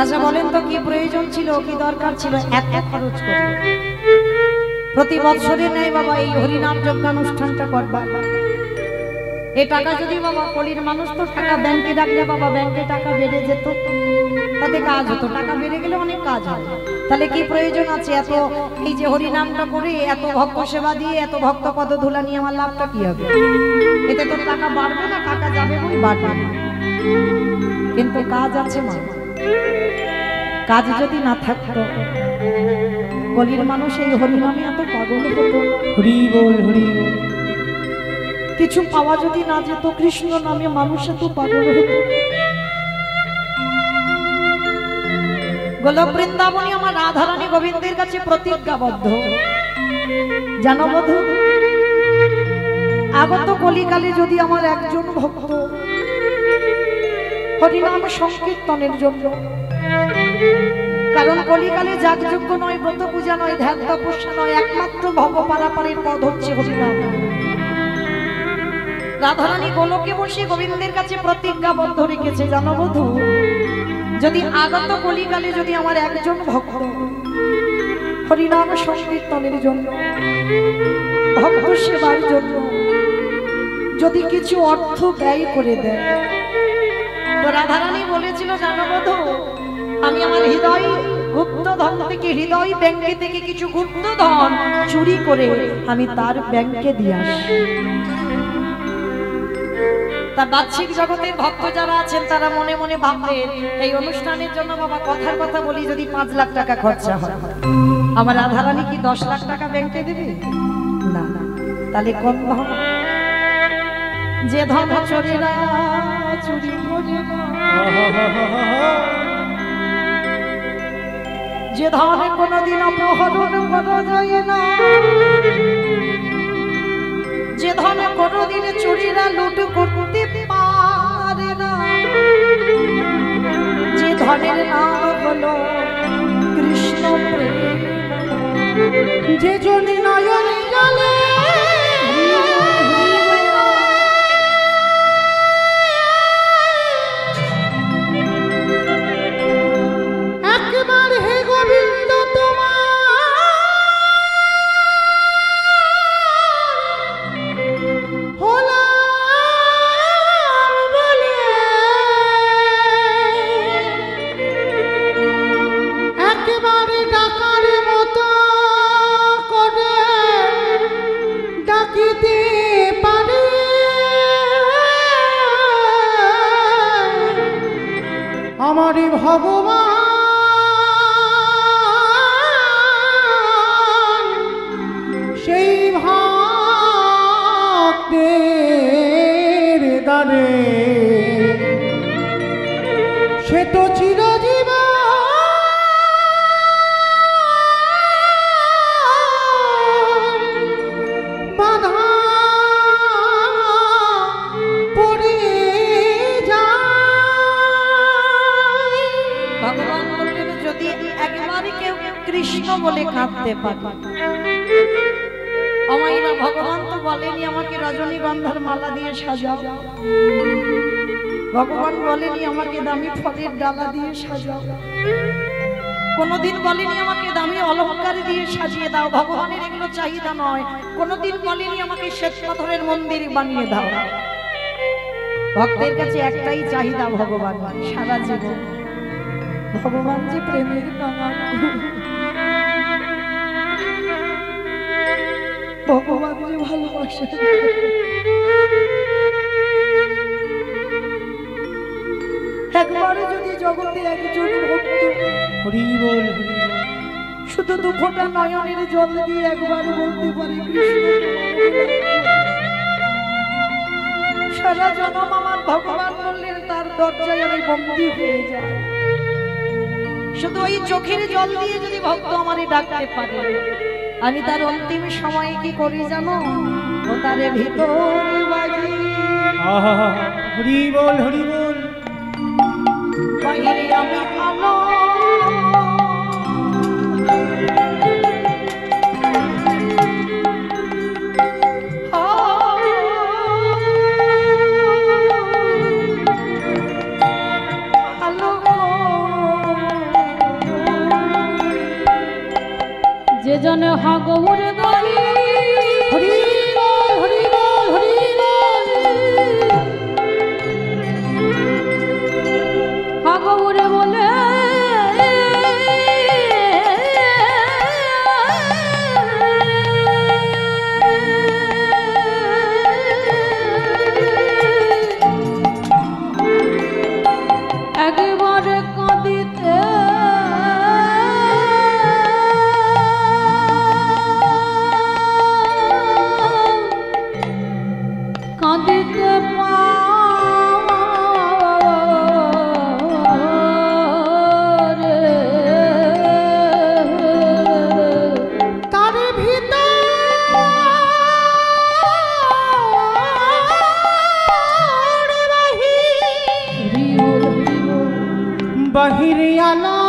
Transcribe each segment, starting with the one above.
আচ্ছা বলেন তো কি প্রয়োজন ছিল, কি দরকার ছিল এত খরচ করে? প্রতি বছরে নেই বাবা এই হরিনাম যজ্ঞানুষ্ঠানটা করবা। এই টাকা যদি বাবা কলির মানুষ তো টাকা ব্যাংকে রাখলে বাবা ব্যাংকে টাকা বেড়ে যেত, তাতে কাজ হতো। টাকা বেড়ে গেলে অনেক কাজ হয়। তাহলে কি প্রয়োজন আছে এত এই যে হরিনামটা করে এত ভক্ত সেবা দিয়ে এত ভক্ত পদ ধুলা নিয়ে আমার লাভটা কি হবে? এতে তো টাকা বাড়বে না, টাকা যাবে বই বাড়বে না। কিন্তু কাজ আছে মা, কাজ যদি না থাকতো কলির মানুষ এই হরিনামে এত পাগল হতো। হরি বল হরি বল। কিছু পাওয়া যদি না যেত কৃষ্ণ নামে মানুষ এত পাগল হতো। গোলক বৃন্দাবনী আমার রাধারানী গোবিন্দের কাছে প্রতিজ্ঞাবদ্ধ, জানো বধূ, আগত কলিকালে যদি আমার একজন ভক্ত হরিনাম সংকীর্তনের জন্য, কারণ কলিকালে যাগযজ্ঞ নয়, ব্রত পূজা নয়, ধ্যান তপস্যা নয়, একমাত্র ভব পারাপারের পদ হচ্ছে হরিনাম। রাধারানী গোলকে বসে গোবিন্দের কাছে প্রতিজ্ঞাবদ্ধ রেখেছে, জানো বধূ, যদি আগত কলিকালে যদি আমার একজন ভক্ত হরিনাম সংকীর্তনের জন্য, ভক্ত সেবার জন্য যদি কিছু অর্থ ব্যয় করে দেয়, তো রাধারানী বলেছিল, জানো বধূ, আমি আমার হৃদয় গুপ্ত ধন থেকে, হৃদয় ব্যাংকে থেকে কিছু গুপ্ত ধন চুরি করে আমি তার ব্যাংকে দিয়ে আসি। তা বাহ্যিক জগতের ভক্ত যারা আছেন তারা মনে মনে ভাববেন এই অনুষ্ঠানের জন্য বাবা কথার কথা বলি যদি 5 লাখ টাকা খরচা হয়, আমার রাধারানী কি 10 লাখ টাকা ব্যাংকে দেবে? না। তাহলে কোন ধন? যে ধন চোরেরা চুরি করে না, যে ধন কোনদিন অপহরণ করা যায় না, যে ধন কোনদিন চুরিরা লুট করতে পারে না, যে ধনের নাম হলো কৃষ্ণ প্রেম, যে জনি নয়ন জলে একবার হে গোবিন্দ আমার ভগবান সেই ভক্তের দানে সে তো চিরজীবন বাধা পড়ে যায়। ভগবান বললেন যদি একবারই কেউ কৃষ্ণ বলে কাঁদতে পারে, আমাইরা ভগবান তো বলেনি আমাকে রজনীগন্ধার মালা দিয়ে সাজাও, ভগবান বলেনি আমাকে দামি ফলের ডালা দিয়ে সাজাও, কোনদিন বলেনি আমাকে দামি অলংকার দিয়ে সাজিয়ে দাও, ভগবানের এগুলো চাহিদা নয়। কোনদিন বলেনি আমাকে শ্বেত পাথরের মন্দির বানিয়ে দাও। ভক্তের কাছে একটাই চাহিদা ভগবান, সারা জীবন ভগবান যে প্রেমের কাঙাল, ভগবান যে ভালোবাসে। একবারে যদি জগতে একজন ভক্ত হরি বল শুধু 2 ফোঁটা নয়নের জল দিয়ে একবার বলতে পারে কৃষ্ণ, সারা জন্ম আমার ভগবান বললেন তার দরজায় আমি বন্দী হয়ে যাই। শুধু ওই চোখের জল দিয়ে যদি ভক্ত আমারে ডাকতে পারে, আমি তার অন্তিম সময়ে কি করি জানো? ও তারে ভিতর বাড়ি, হরি বল হরি বল, বাইরে আমি আলো আলো জন হাগৌরে বলি হরি বল হরি বল হরি বল হাগৌরে বলে একবারে কাঁদিতে কাঁদিতে পারে তার ভিতর বাহিরে আলো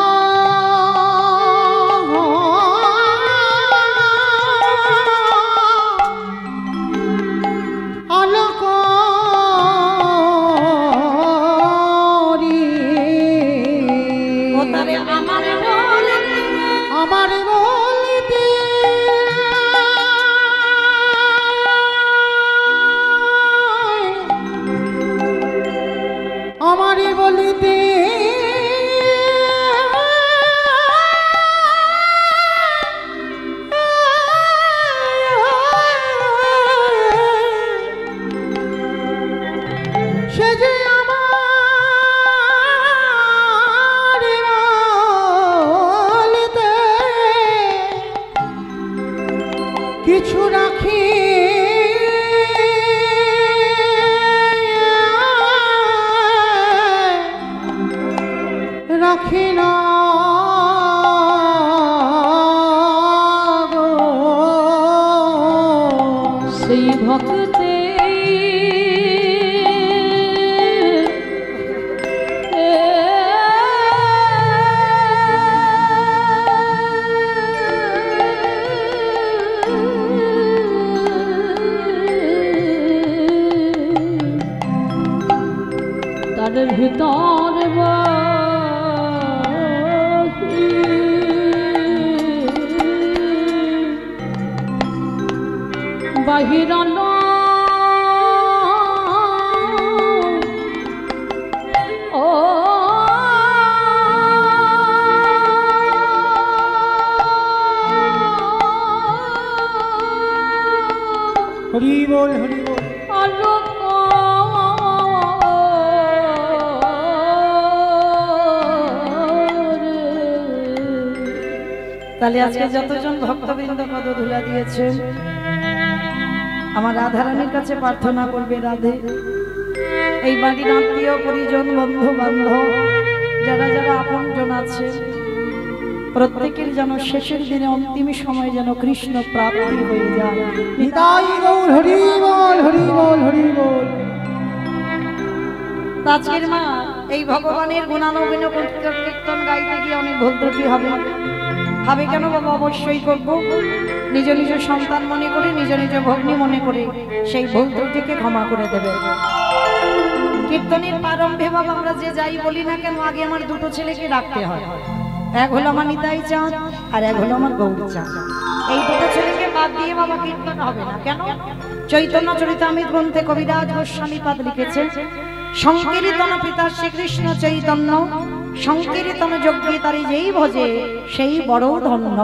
আলোক আমার বলতে আমার বলতে সে যে আমার বলতে কিছু রাখি রাখি না গো। সেই ভক্তে তাদের ভিতর বাহির ও হরি বল হরি বল আলোক তাহলে আজকে যতজন ভক্তবৃন্দ পদধূলা দিয়েছেন আমার রাধারানীর কাছে প্রার্থনা করবে, রাধে এই বাড়ির আত্মীয় পরিজন বন্ধু বান্ধব যারা যারা আপনজন আছে প্রত্যেকের যেন শেষের দিনে অন্তিম সময় যেন কৃষ্ণ প্রাপ্তি হয়ে যায়। নিতাই গৌর হরি বল হরি বল হরি বল। আজকের মা এই ভগবানের গুণানুগুণ কীর্তন গাইতে গিয়ে অনেক ভুল ত্রুটি হবে হবে কেন বাবা? অবশ্যই করবো। নিজ নিজ সন্তান মনে করে নিজ নিজ ভগ্নী মনে করে সেই ভুল ত্রুটিকে ক্ষমা করে দেবে। কীর্তনের প্রারম্ভে বাবা আমরা যে যাই বলি না কেন আগে আমার দুটো ছেলেকে ডাকতে হয়, এক হলো আমার নিতাই চাঁদ আর এক হলো আমার গৌর চাঁদ। এই দুটো ছেলেকে বাদ দিয়ে বাবা কীর্তন হবে না কেন? চৈতন্য চরিতামৃত গ্রন্থে কবিরাজ গোস্বামী পাদ লিখেছে, সংকীর্তন পিতা শ্রীকৃষ্ণ চৈতন্য সংকীর্তন যজ্ঞে তারি যেই ভজে সেই বড় ধন্য।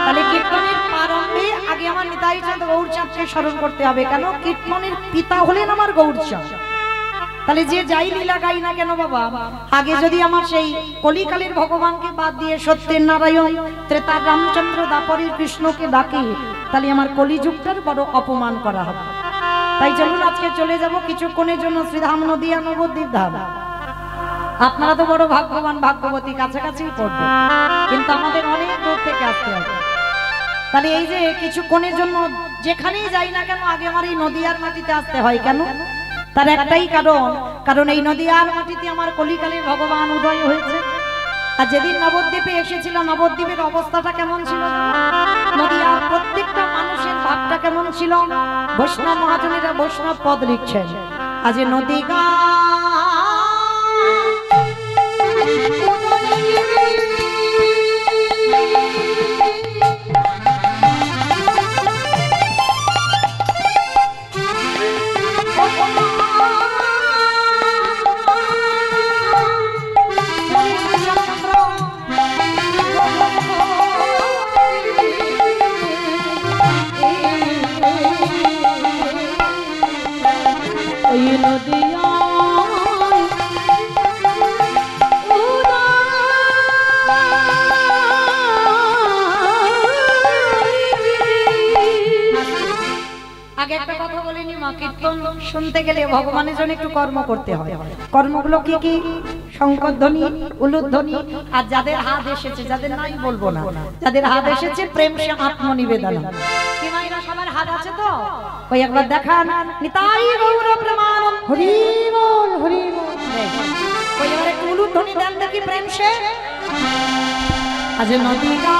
তাহলে কীর্তনের প্রারম্ভে আগে আমার নিতাই চাঁদ গৌর চাঁদকে স্মরণ করতে হবে কেন? কীর্তনের পিতা হলেন আমার গৌর চাঁদ। তাহলে যে যাই লীলা গাই না কেন বাবা আগে যদি আমার সেই কলিকালের ভগবানকে বাদ দিয়ে সত্যের নারায়ণ ত্রেতার রামচন্দ্র দাপরের কৃষ্ণকে ডাকে তাহলে আমার কলিযুগটার বড় অপমান করা হবে। তাই চলুন আজকে চলে যাব কিছুক্ষণের জন্য শ্রীধাম নদিয়া নবদ্বীপ ধাম। আপনারা তো বড় ভাগ্যবান ভাগ্যবতী কাছাকাছি পড়বে, কিন্তু আমাদের অনেক দূর থেকে আসতে হবে। তাহলে এই যে কিছুক্ষণের জন্য যেখানেই যাই না কেন আগে আমার এই নদিয়ার মাটিতে আসতে হয় কেন? তার একটাই কারণ এই নদিয়ার মাটিতে আমার কলিকালের ভগবান উদয় হয়েছে। আর যেদিন নবদ্বীপে এসেছিল নবদ্বীপের অবস্থাটা কেমন ছিল? নদিয়ার প্রত্যেকটা মানুষের ভাবটা কেমন ছিল? বৈষ্ণব মহাজনেরা বৈষ্ণব পদ লিখছেন, আজ নদী গা কীর্তন শুনতে গেলে ভগবানের জন্য একটু কর্ম করতে হয়। কর্মগুলো কি কি? শঙ্করধ্বনি, উলুধ্বনি, আর যাদের হাত এসেছে, যাদের নাই বলবো না, যাদের হাত এসেছে প্রেম সে আত্মনিবেদন। কি মাইরা সবার হাত আছে তো? ওই একবার দেখান নিতাই গৌর প্রেমানন্দ হরি বল হরি বল। ওই এবার একটু উলুধ্বনি দেন দেখি প্রেম সে। আজ নদীরা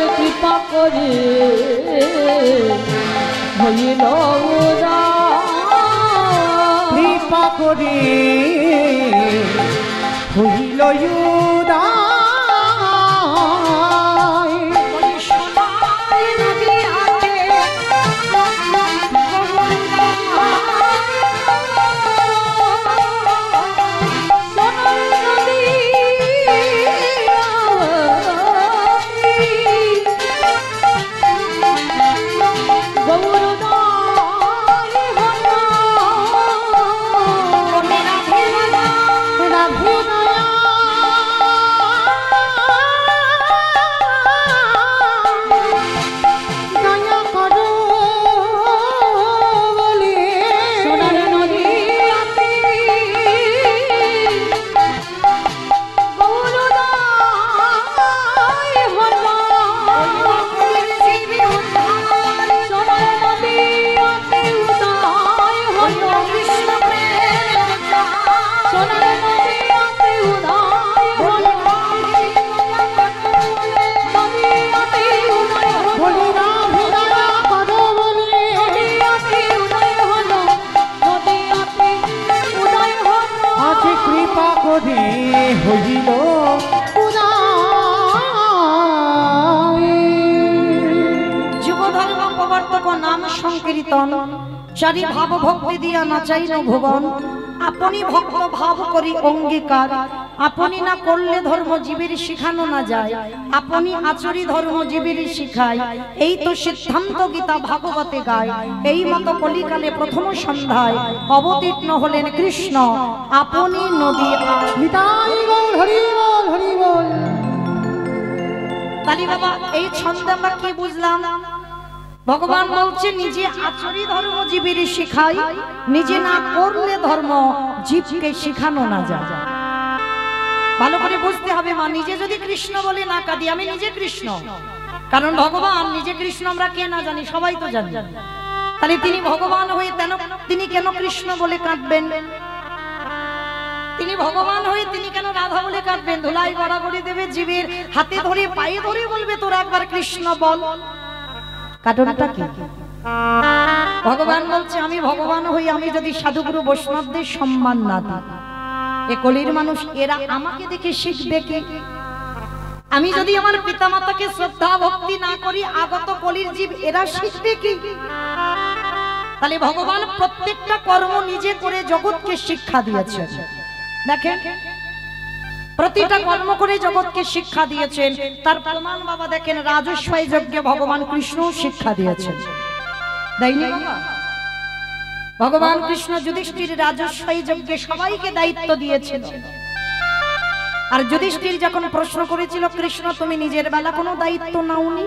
কৃপা করে হইল কৃপা করে হইল হইল যুব ধর্ম প্রবর্তক নাম সংকীর্তন চারি ভাব ভক্তি দিয়া নাচাইল ভুবন। আপনি ভক্ত ভাব করি অঙ্গীকার, আপনি না করলে ধর্ম জীবের শিখানো না যায়, আপনি আচরি ধর্ম জীবের শিখায়। এই তো সিদ্ধান্ত গীতা ভাগবতে গায়। এই মতো কলিকালে প্রথম সন্ধ্যায় অবতীর্ণ হলেন কৃষ্ণ, আপনি নদী নিতাই গৌর হরি বল হরি বল। তালি বাবা এই ছন্দে আমরা কি বুঝলাম? ভগবান বলছে নিজে আচরি ধর্ম জীবের শিখাই, নিজে না করলে ধর্ম জীবকে শিখানো না যায়। ভালো করে বুঝতে হবে মা, নিজে যদি কৃষ্ণ বলে না কাঁদি, আমি নিজে কৃষ্ণ, কারণ ভগবান নিজে কৃষ্ণ আমরা কে না জানি, সবাই তো জানি। তাহলে তিনি ভগবান হয়ে তিনি কেন কৃষ্ণ বলে কাঁদবেন? তিনি ভগবান হয়ে তিনি কেন রাধা বলে কাঁদবেন? ধুলাই গড়াগড়ি দেবে জীবের হাতে ধরে পায়ে ধরে বলবে তোরা একবার কৃষ্ণ বল। কারণটা কি? ভগবান বলছে আমি ভগবান হই, আমি যদি সাধুগুরু বৈষ্ণবদের সম্মান না দিই, এ কলির মানুষ এরা আমাকে দেখে শিখবে কি? আমি যদি আমার পিতামাতাকে শ্রদ্ধা ভক্তি না করি, আগত কলির জীব এরা শিখবে কি? তাহলে ভগবান প্রত্যেকটা কর্ম নিজে করে জগৎকে শিক্ষা দিয়েছেন। দেখেন প্রতিটা কর্ম করে জগৎকে শিক্ষা দিয়েছেন। তার প্রমাণ বাবা দেখেন রাজস্বয় যজ্ঞে ভগবান কৃষ্ণ শিক্ষা দিয়েছেন, দেয়নি বাবা? ভগবান কৃষ্ণ যুধিষ্ঠির রাজস্বয় যজ্ঞে সবাইকে দায়িত্ব দিয়েছিল। আর যুধিষ্ঠির যখন প্রশ্ন করেছিল কৃষ্ণ তুমি নিজের বেলা কোনো দায়িত্ব নাওনি,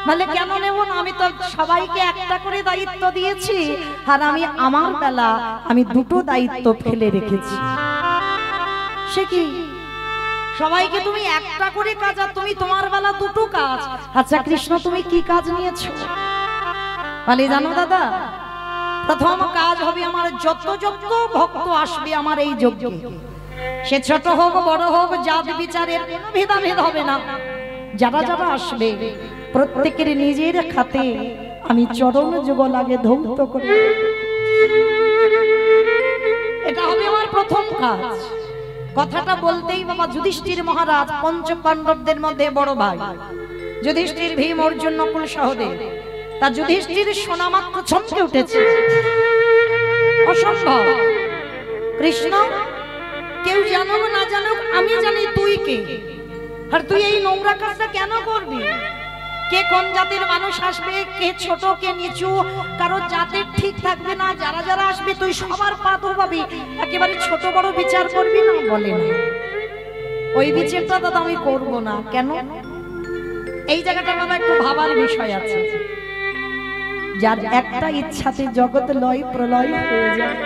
বলে কেন নেব না, আমি তো সবাইকে একটা করে দায়িত্ব দিয়েছি, আর আমি আমার বেলা আমি দুটো দায়িত্ব ফেলে রেখেছি। সে কি, সবাইকে তুমি একটা করে কাজ, আর তুমি তোমার বেলা দুটো কাজ। আচ্ছা কৃষ্ণ তুমি কি কাজ নিয়েছো? বলে জানো দাদা, প্রথম কাজ হবে আমার যত যত ভক্ত আসবে আমার এই যজ্ঞে, সে ছোট হোক বড় হোক, জাত বিচারের কোনো ভেদাভেদ হবে না, যারা যারা আসবে প্রত্যেকের নিজের খাতে আমি চরণ যুগল আগে ধৌত করে, এটা হবে আমার প্রথম কাজ। কথাটা বলতেই বাবা যুধিষ্ঠির মহারাজ পঞ্চ পাণ্ডবদের মধ্যে বড় ভাই, যুধিষ্ঠির, ভীম, অর্জুন, নকুল, সহদেব, তা যুধিষ্ঠির শোনা মাত্র চমকে উঠেছে। অসম্ভব, কৃষ্ণ কেউ জানুক না জানুক আমি জানি তুই কে, আর তুই এই নোংরা কাজটা কেন করবি? কে কোন জাতির মানুষ আসবে, কে ছোট কে নিচু, কারো জাতের ঠিক থাকবে না, যারা যারা আসবে তুই সবার পা ধোবাবি, একেবারে ছোট বড় বিচার করবি না? বলে না, ওই বিচারটা দাদা আমি করব না। কেন? এই জায়গাটা বাবা একটু ভাবার বিষয় আছে। যার একটা ইচ্ছাতে জগৎ লয় প্রলয় হয়ে যায়,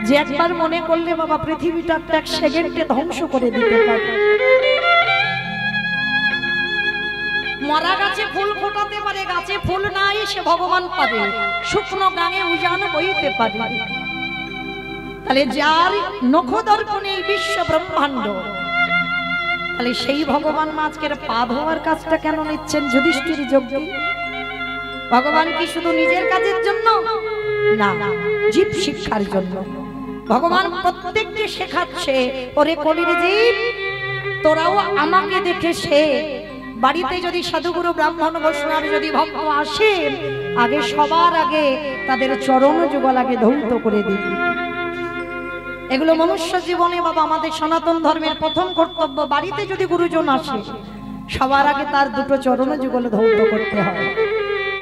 যে একবার মনে করলে বাবা পৃথিবীটা এক সেকেন্ডে ধ্বংস করে দিতে পারে। মরা গাছে ফুল ফোটাতে পারে, গাছে ফুল নাই সে ভগবান পাবে, শুকনো গাঙে উজান বইতে পারে। তাহলে যার নখদর্পণে এই বিশ্ব ব্রহ্মাণ্ড, তাহলে সেই ভগবান আজকের পা ধোয়ার কাজটা কেন নিচ্ছেন যুধিষ্ঠির যজ্ঞে? ভগবান কি শুধু নিজের কাজের জন্য না, জীব শিক্ষার জন্য ভগবান প্রত্যেককে শেখাচ্ছে, ওরে কলির জীব তোরাও আমাকে দেখে সে। বাড়িতে যদি সাধুগুরু ব্রাহ্মণ বৈষ্ণব যদি ভক্ত আসে, আগে সবার আগে তাদের চরণ যুগল আগে ধৌত করে দিবি। এগুলো মনুষ্য জীবনে বাবা আমাদের সনাতন ধর্মের প্রথম কর্তব্য। বাড়িতে যদি গুরুজন আসে সবার আগে তার দুটো চরণ যুগল ধৌত করতে হয়।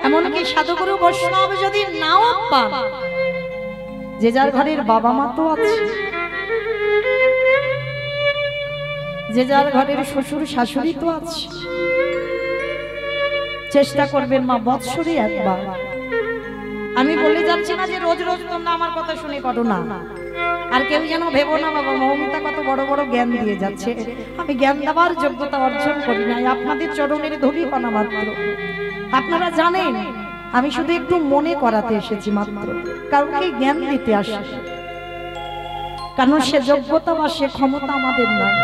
এমনকি সাধুগুরু বৈষ্ণব যদি নাও পান, যে যার ঘরের বাবা মা তো আছে, যে যার ঘরের শ্বশুর শাশুড়ি তো আছে, চেষ্টা করবেন মা বৎসরে একবার। আমি বলে যাচ্ছি না যে রোজ রোজ তোমরা আমার কথা শুনে করো না, আর কেউ যেন ভেবো না বাবা মৌমিতা কত বড় বড় জ্ঞান দিয়ে যাচ্ছে। আমি জ্ঞান দেওয়ার যোগ্যতা অর্জন করি নাই, আপনাদের চরণের ধূলি কণা মাত্র। আপনারা জানেন আমি শুধু একটু মনে করাতে এসেছি মাত্র, কাউকে জ্ঞান দিতে আসি, কারণ সে যোগ্যতা বা সে ক্ষমতা আমাদের নাই।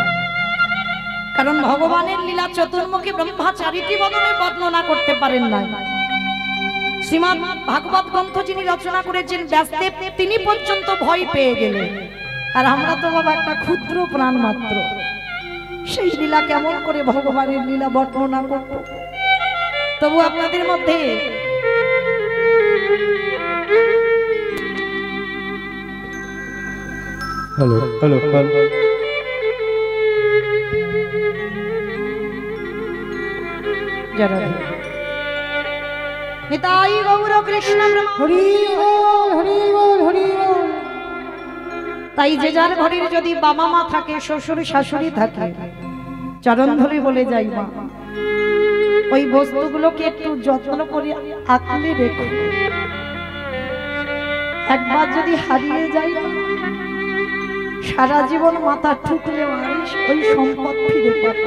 কারণ ভগবানের লীলা চতুর্মুখী ব্রহ্মা চারিটি বদনে বর্ণনা করতে পারেন না। শ্রীমদ্ ভাগবত গ্রন্থ যিনি রচনা করেছেন ব্যাসদেব, তিনি পর্যন্ত ভয় পেয়ে গেলেন, আর আমরা তো বাবা একটা ক্ষুদ্র প্রাণ মাত্র, সেই লীলা কেমন করে ভগবানের লীলা বর্ণনা করব? তবু আপনাদের মধ্যে hello hello hello Nitai Gaur Krishna Hari বল হরি বল হরি বল। তাই যে যার ঘরের যদি বাবা মা থাকে, শ্বশুর শাশুড়ি থাকে, চরণ ধরে বলে যাই মা ওই বস্তুগুলোকে একটু যত্ন করে আঁকলে রেখো। একবার যদি হারিয়ে যায় সারা জীবন মাথা ঠুকলে ওই সম্পদ ফিরে পাবে।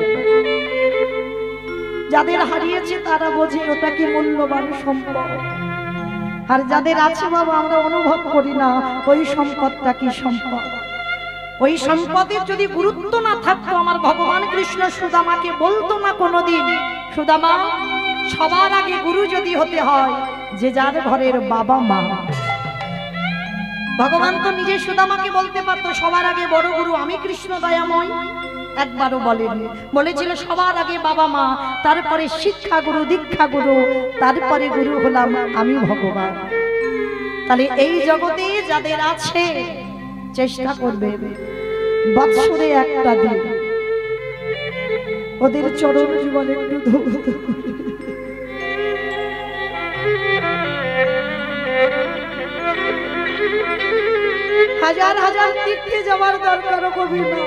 যাদের হারিয়েছে তারা বোঝে ওটা কি মূল্যবান সম্পদ, আর যাদের আছে বাবা আমরা অনুভব করি না ওই সম্পদটা কি সম্পদ। ওই সম্পদের যদি গুরুত্ব না থাকতো, আমার ভগবান কৃষ্ণ সুদামাকে বলতো না কোনোদিন, সুদামা সবার আগে গুরু যদি হতে হয় যে যার ঘরের বাবা মা। ভগবান তো নিজে সুদামাকে বলতে পারতো সবার আগে বড় গুরু আমি কৃষ্ণ দয়াময়, একবারও বলেনি। বলেছিল সবার আগে বাবা মা, তারপরে শিক্ষা গুরু, দীক্ষা গুরু, তারপরে গুরু হলাম আমি ভগবান। তাহলে এই জগতে যাদের আছে চেষ্টা করবে বৎসরে একটা দিন ওদের চরণ জীবনে একটু ধৌত করে। হাজার হাজার তীর্থে যাওয়ার দরকার কবি না,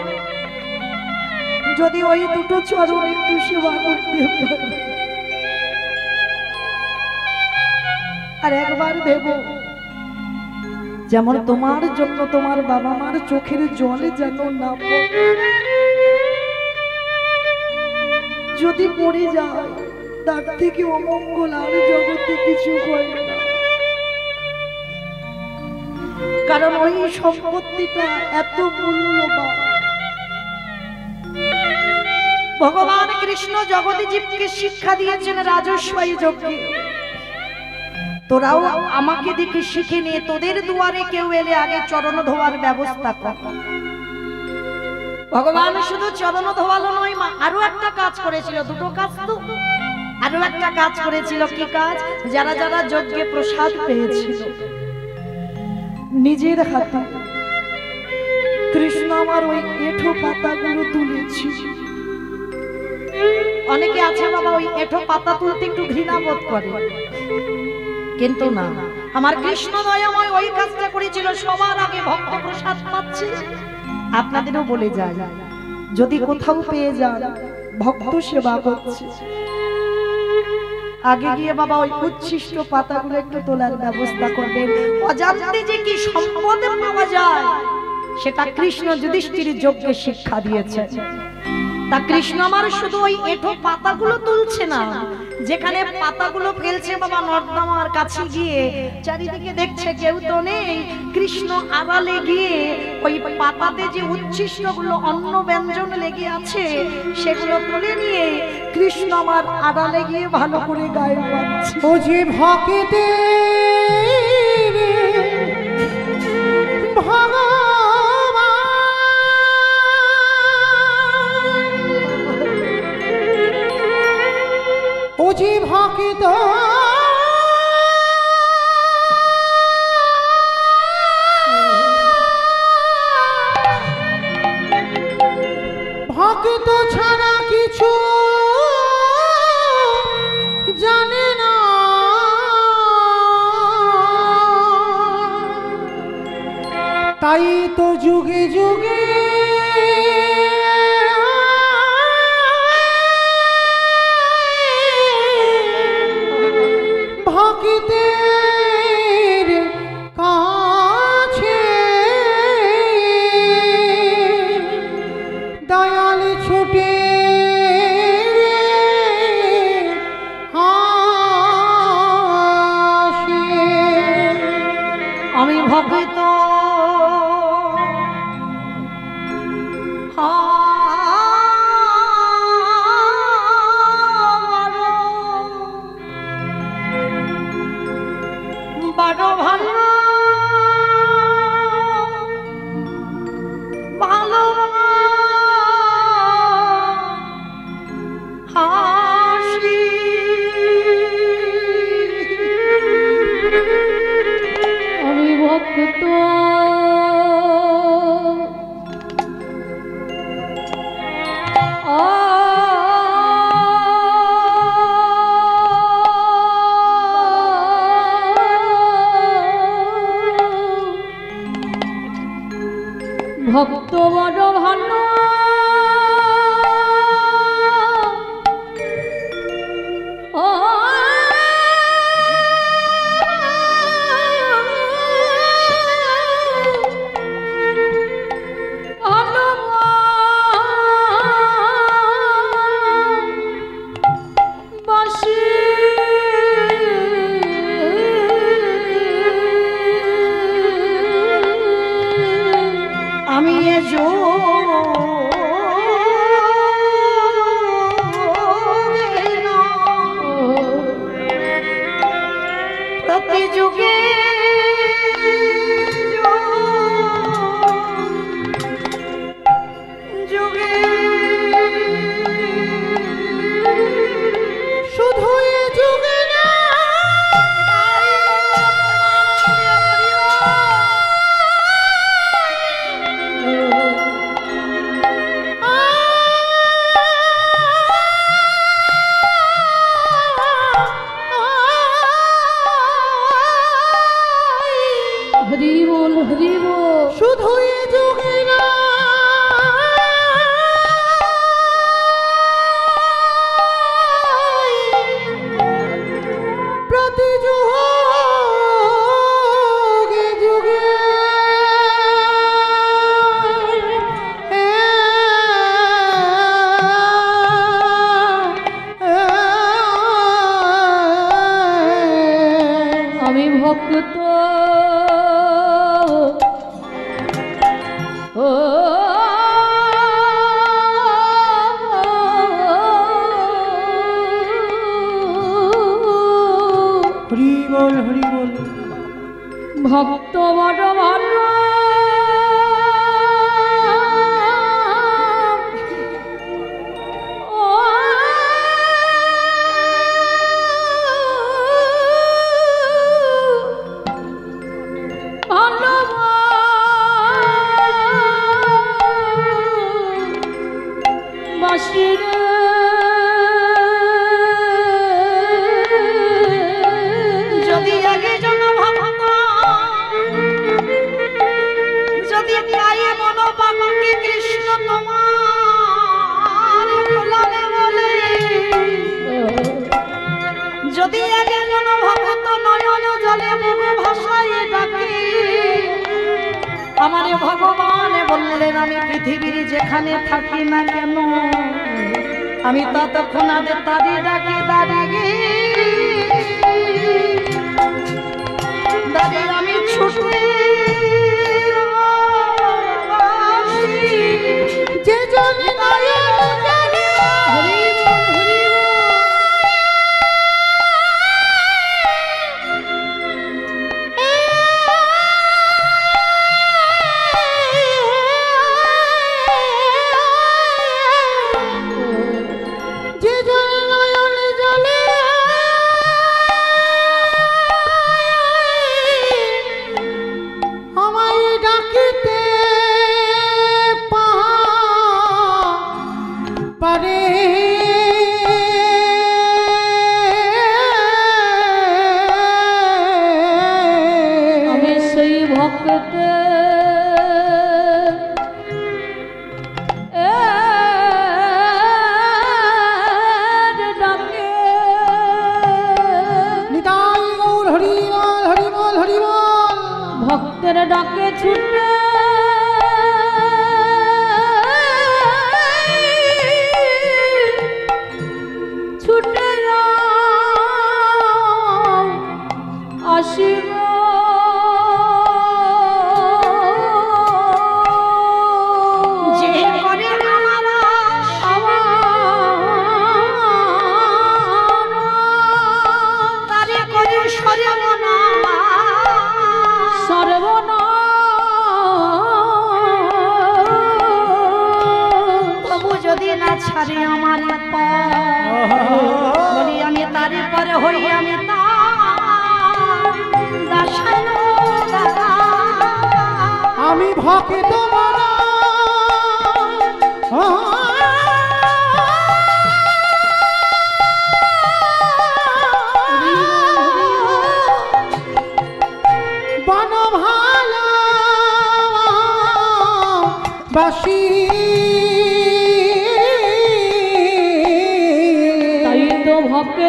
যদি ওই দুটো চরণ একটু সেবা করতে পারি। আর একবার ভেবো, যেমন তোমার জন্য তোমার বাবা মার চোখের জলে যেন না পড়ে, যদি পড়ে যায় তার থেকে অমঙ্গল আর জগতে কিছু হয় না। কারণ ওই সম্পত্তিটা এত মূল্যবান। ভগবান কৃষ্ণ জগতে জীবকে শিক্ষা দিয়েছেন রাজস্বই যজ্ঞে। তোরাও আমাকে দেখে শিখে নিয়ে তোদের দুয়ারে কেউ এলে আগে চরণ ধোয়ার ব্যবস্থা কর। ভগবান শুধু চরণ ধোয়ালো নয় মা, আরো একটা কাজ করেছিল। দুটো কাজ তো, আরো একটা কাজ করেছিল। কি কাজ? যারা যারা যজ্ঞে প্রসাদ পেয়েছিল নিজের হাতে কৃষ্ণ আমার ওই এঁঠো পাতাগুলো তুলেছি। অনেকে আছে বাবা ওই এঁঠো পাতা তুলতে একটু ঘৃণা বোধ করে, কিন্তু না, আমার কৃষ্ণ দয়াময় ওই কাজটা করেছিল। সবার আগে ভক্ত প্রসাদ পাচ্ছে। আপনাদেরও বলে যায়, যদি কোথাও পেয়ে যান ভক্ত সেবা করছে, আগে গিয়ে বাবা ওই উচ্ছিষ্ট পাতাগুলো একটু তোলার ব্যবস্থা করবেন। অজান্তে যে কি সম্পদ পাওয়া যায় সেটা কৃষ্ণ যুধিষ্ঠির যজ্ঞে শিক্ষা দিয়েছে। তা কৃষ্ণ আমার শুধু ওই এঁঠো পাতাগুলো তুলছে না, যেখানে পাতাগুলো ফেলছে বাবা নর্দমার কাছে গিয়ে চারিদিকে দেখছে কেউ তো নেই, কৃষ্ণ আড়ালে গিয়ে ওই পাতাতে যে উচ্ছিষ্টগুলো অন্ন ব্যঞ্জন লেগে আছে সেগুলো তুলে নিয়ে কৃষ্ণ আমার আড়ালে গিয়ে ভালো করে গায়ে বাজছে। ও যে ভক্তে ও যে ভক্ত ভক্ত ছাড়া কিছু জানে না, তাই তো যুগে যুগে ভক্তের কাছে দয়াল ছুটে আসে। আমি ভক্ত বড় ভালো ভালো হাসি, আমি ভক্ত ভক্ত বড় ভালো আমি প্রতি যুগে যুগে শুধু এ যুগে না হরি বল হরি বল, শুধু এ যুগে না ভক্ত বড় ভালো যদি একজন ভক্ত যদি গায়ে মনোবাক্যে কৃষ্ণ তোমার ভোলানে বলে, যদি একজন ভক্ত নয়ন জলে মুখ ভাষায় ডাকে, আমারে ভগবান বললেন আমি পৃথিবীর যেখানে থাকি না কেন আমি ততক্ষণ আদের তারি ডাকি দাঁড়িয়ে দাঁড়িয়ে আমি ছুটে যে জনে ভক্তের ডাকে ছুটে ছুটে আসিব যে করে তারে করে সর্বনা সর্বনা তবু যদি না ছাড়ি আমার বলি আমি তারি পরে হই আমি আমি ভক্ত বন ভালো বাসি তাই তো ভক্তে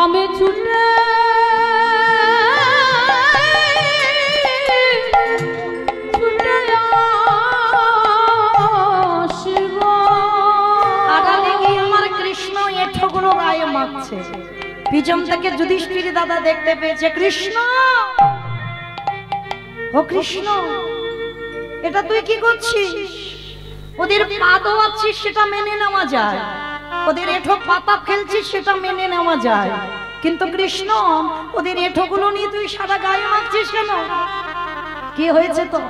আমি ছুটে ছুটে আসিব আড়ালে গিয়ে আমার কৃষ্ণ এঁঠোগুলো গায়ে মাখছে। পিছন থেকে যুধিষ্ঠির দাদা দেখতে পেয়েছে কৃষ্ণ, ও কৃষ্ণ এটা তুই কি করছিস? ওদের পা ধোয়াচ্ছিস সেটা মেনে নেওয়া যায়, ওদের এঁঠো পাতা ফেলছিস সেটা মেনে নেওয়া যায়, কিন্তু কৃষ্ণ ওদের এঁঠোগুলো নিয়ে তুই সারা গায়ে মাখছিস কেন? কি হয়েছে তো?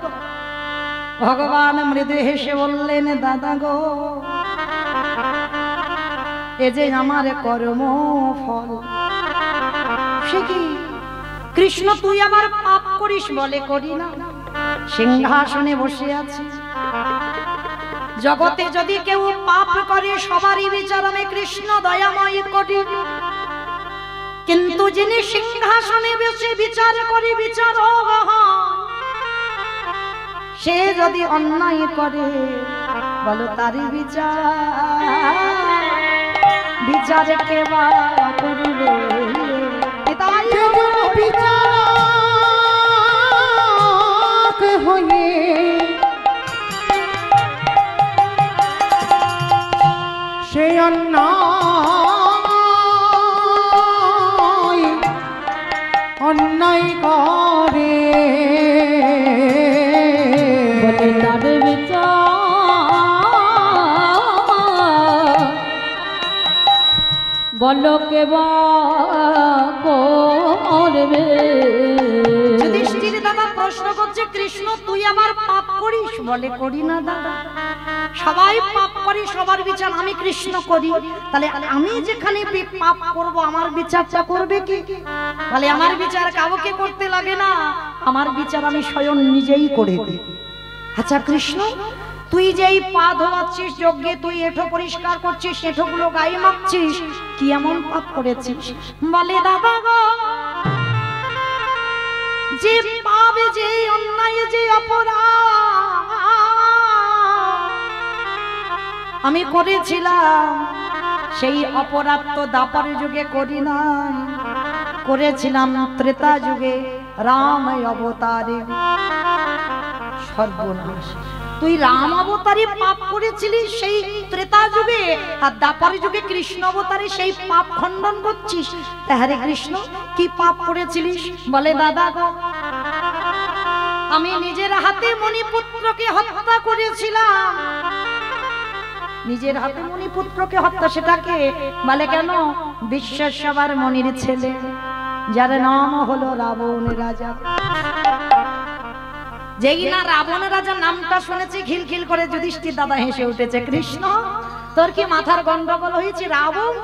ভগবান মৃদু হেসে বললেন দাদা গো এ যে আমার কর্ম ফল। সে কি কৃষ্ণ তুই আবার পাপ করিস? বলে করি না, সিংহাসনে বসে আছি, জগতে যদি কেউ পাপ করে সবারই বিচার আমি কৃষ্ণ দয়াময় করি, কিন্তু যিনি সিংহাসনে বসে বিচার করি বিচার সে যদি অন্যায় করে বলো তারই বিচার কেবা করবে? বিচারক হয়ে সে অন্যায় করে বলে তার বিচার কে বা করবে। যুধিষ্ঠির দাদা প্রশ্ন করছে, কৃষ্ণ তুই আমার পাপ করিস? বলে করি না দাদা, সবাই পাপ করি, সবার বিচার আমি কৃষ্ণ করি, তাহলে আমি যেখানে পাপ করব আমার বিচারটা করবে কি? বলে আমার বিচার কাউকে করতে লাগে না, আমার বিচার আমি স্বয়ং নিজেই করে দিই। আচ্ছা কৃষ্ণ, তুই যেই পা ধোয়াচ্ছিস যজ্ঞে, তুই এঁঠো পরিষ্কার করছিস, এঁঠোগুলো গায়ে মাখছিস, কি এমন পাপ করেছিস? বলে দাদা গো, যে পাপ, যে অন্যায়, যে অপরাধ আমি করেছিলাম, সেই অপরাধ তো দাপর যুগে করি নাই, করেছিলাম ত্রেতা যুগে রাম অবতারে। সর্বনাশ, তুই রাম অবতারে পাপ করেছিলিস সেই ত্রেতা যুগে, আর দাপর যুগে কৃষ্ণ অবতারে সেই পাপ খণ্ডন করছিস। হরে কৃষ্ণ, কি পাপ করেছিলিস? বলে দাদা গো, আমি নিজের হাতে মণিপুত্রকে হত্যা করেছিলাম। নিজের হাতে মণিপুত্রকে হত্যা, সেটাকে বলে কেন? বিশ্বের সবার মনির ছেলে, যার নাম হলো রাবণ রাজা। যেই না রাবণ রাজা নামটা শুনেছে, খিলখিল করে যুধিষ্ঠির দাদা হেসে উঠেছে। কৃষ্ণ, তোর কি মাথার গন্ডগোল হয়েছে? রাবণ,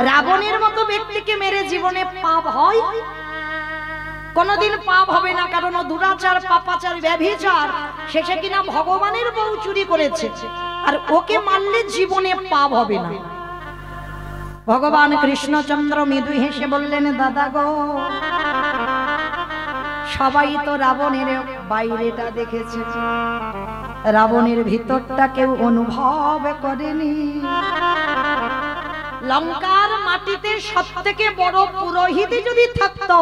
রাবণের মতো ব্যক্তিকে মেরে জীবনে পাপ হয়? কোনদিন পাপ হবে না, কারণ ও দুরাচার, পাপাচার, ব্যভিচার, শেষে কিনা ভগবানের বউ চুরি করেছে, আর ওকে মারলে জীবনে পাপ হবে না। ভগবান কৃষ্ণচন্দ্র মৃদু হেসে বললেন, দাদা গো, সবাই তো রাবণের বাইরেটা দেখেছে, রাবণের ভিতরটা কেউ অনুভব করেনি। লঙ্কার মাটিতে সবথেকে বড় পুরোহিত যদি থাকতো,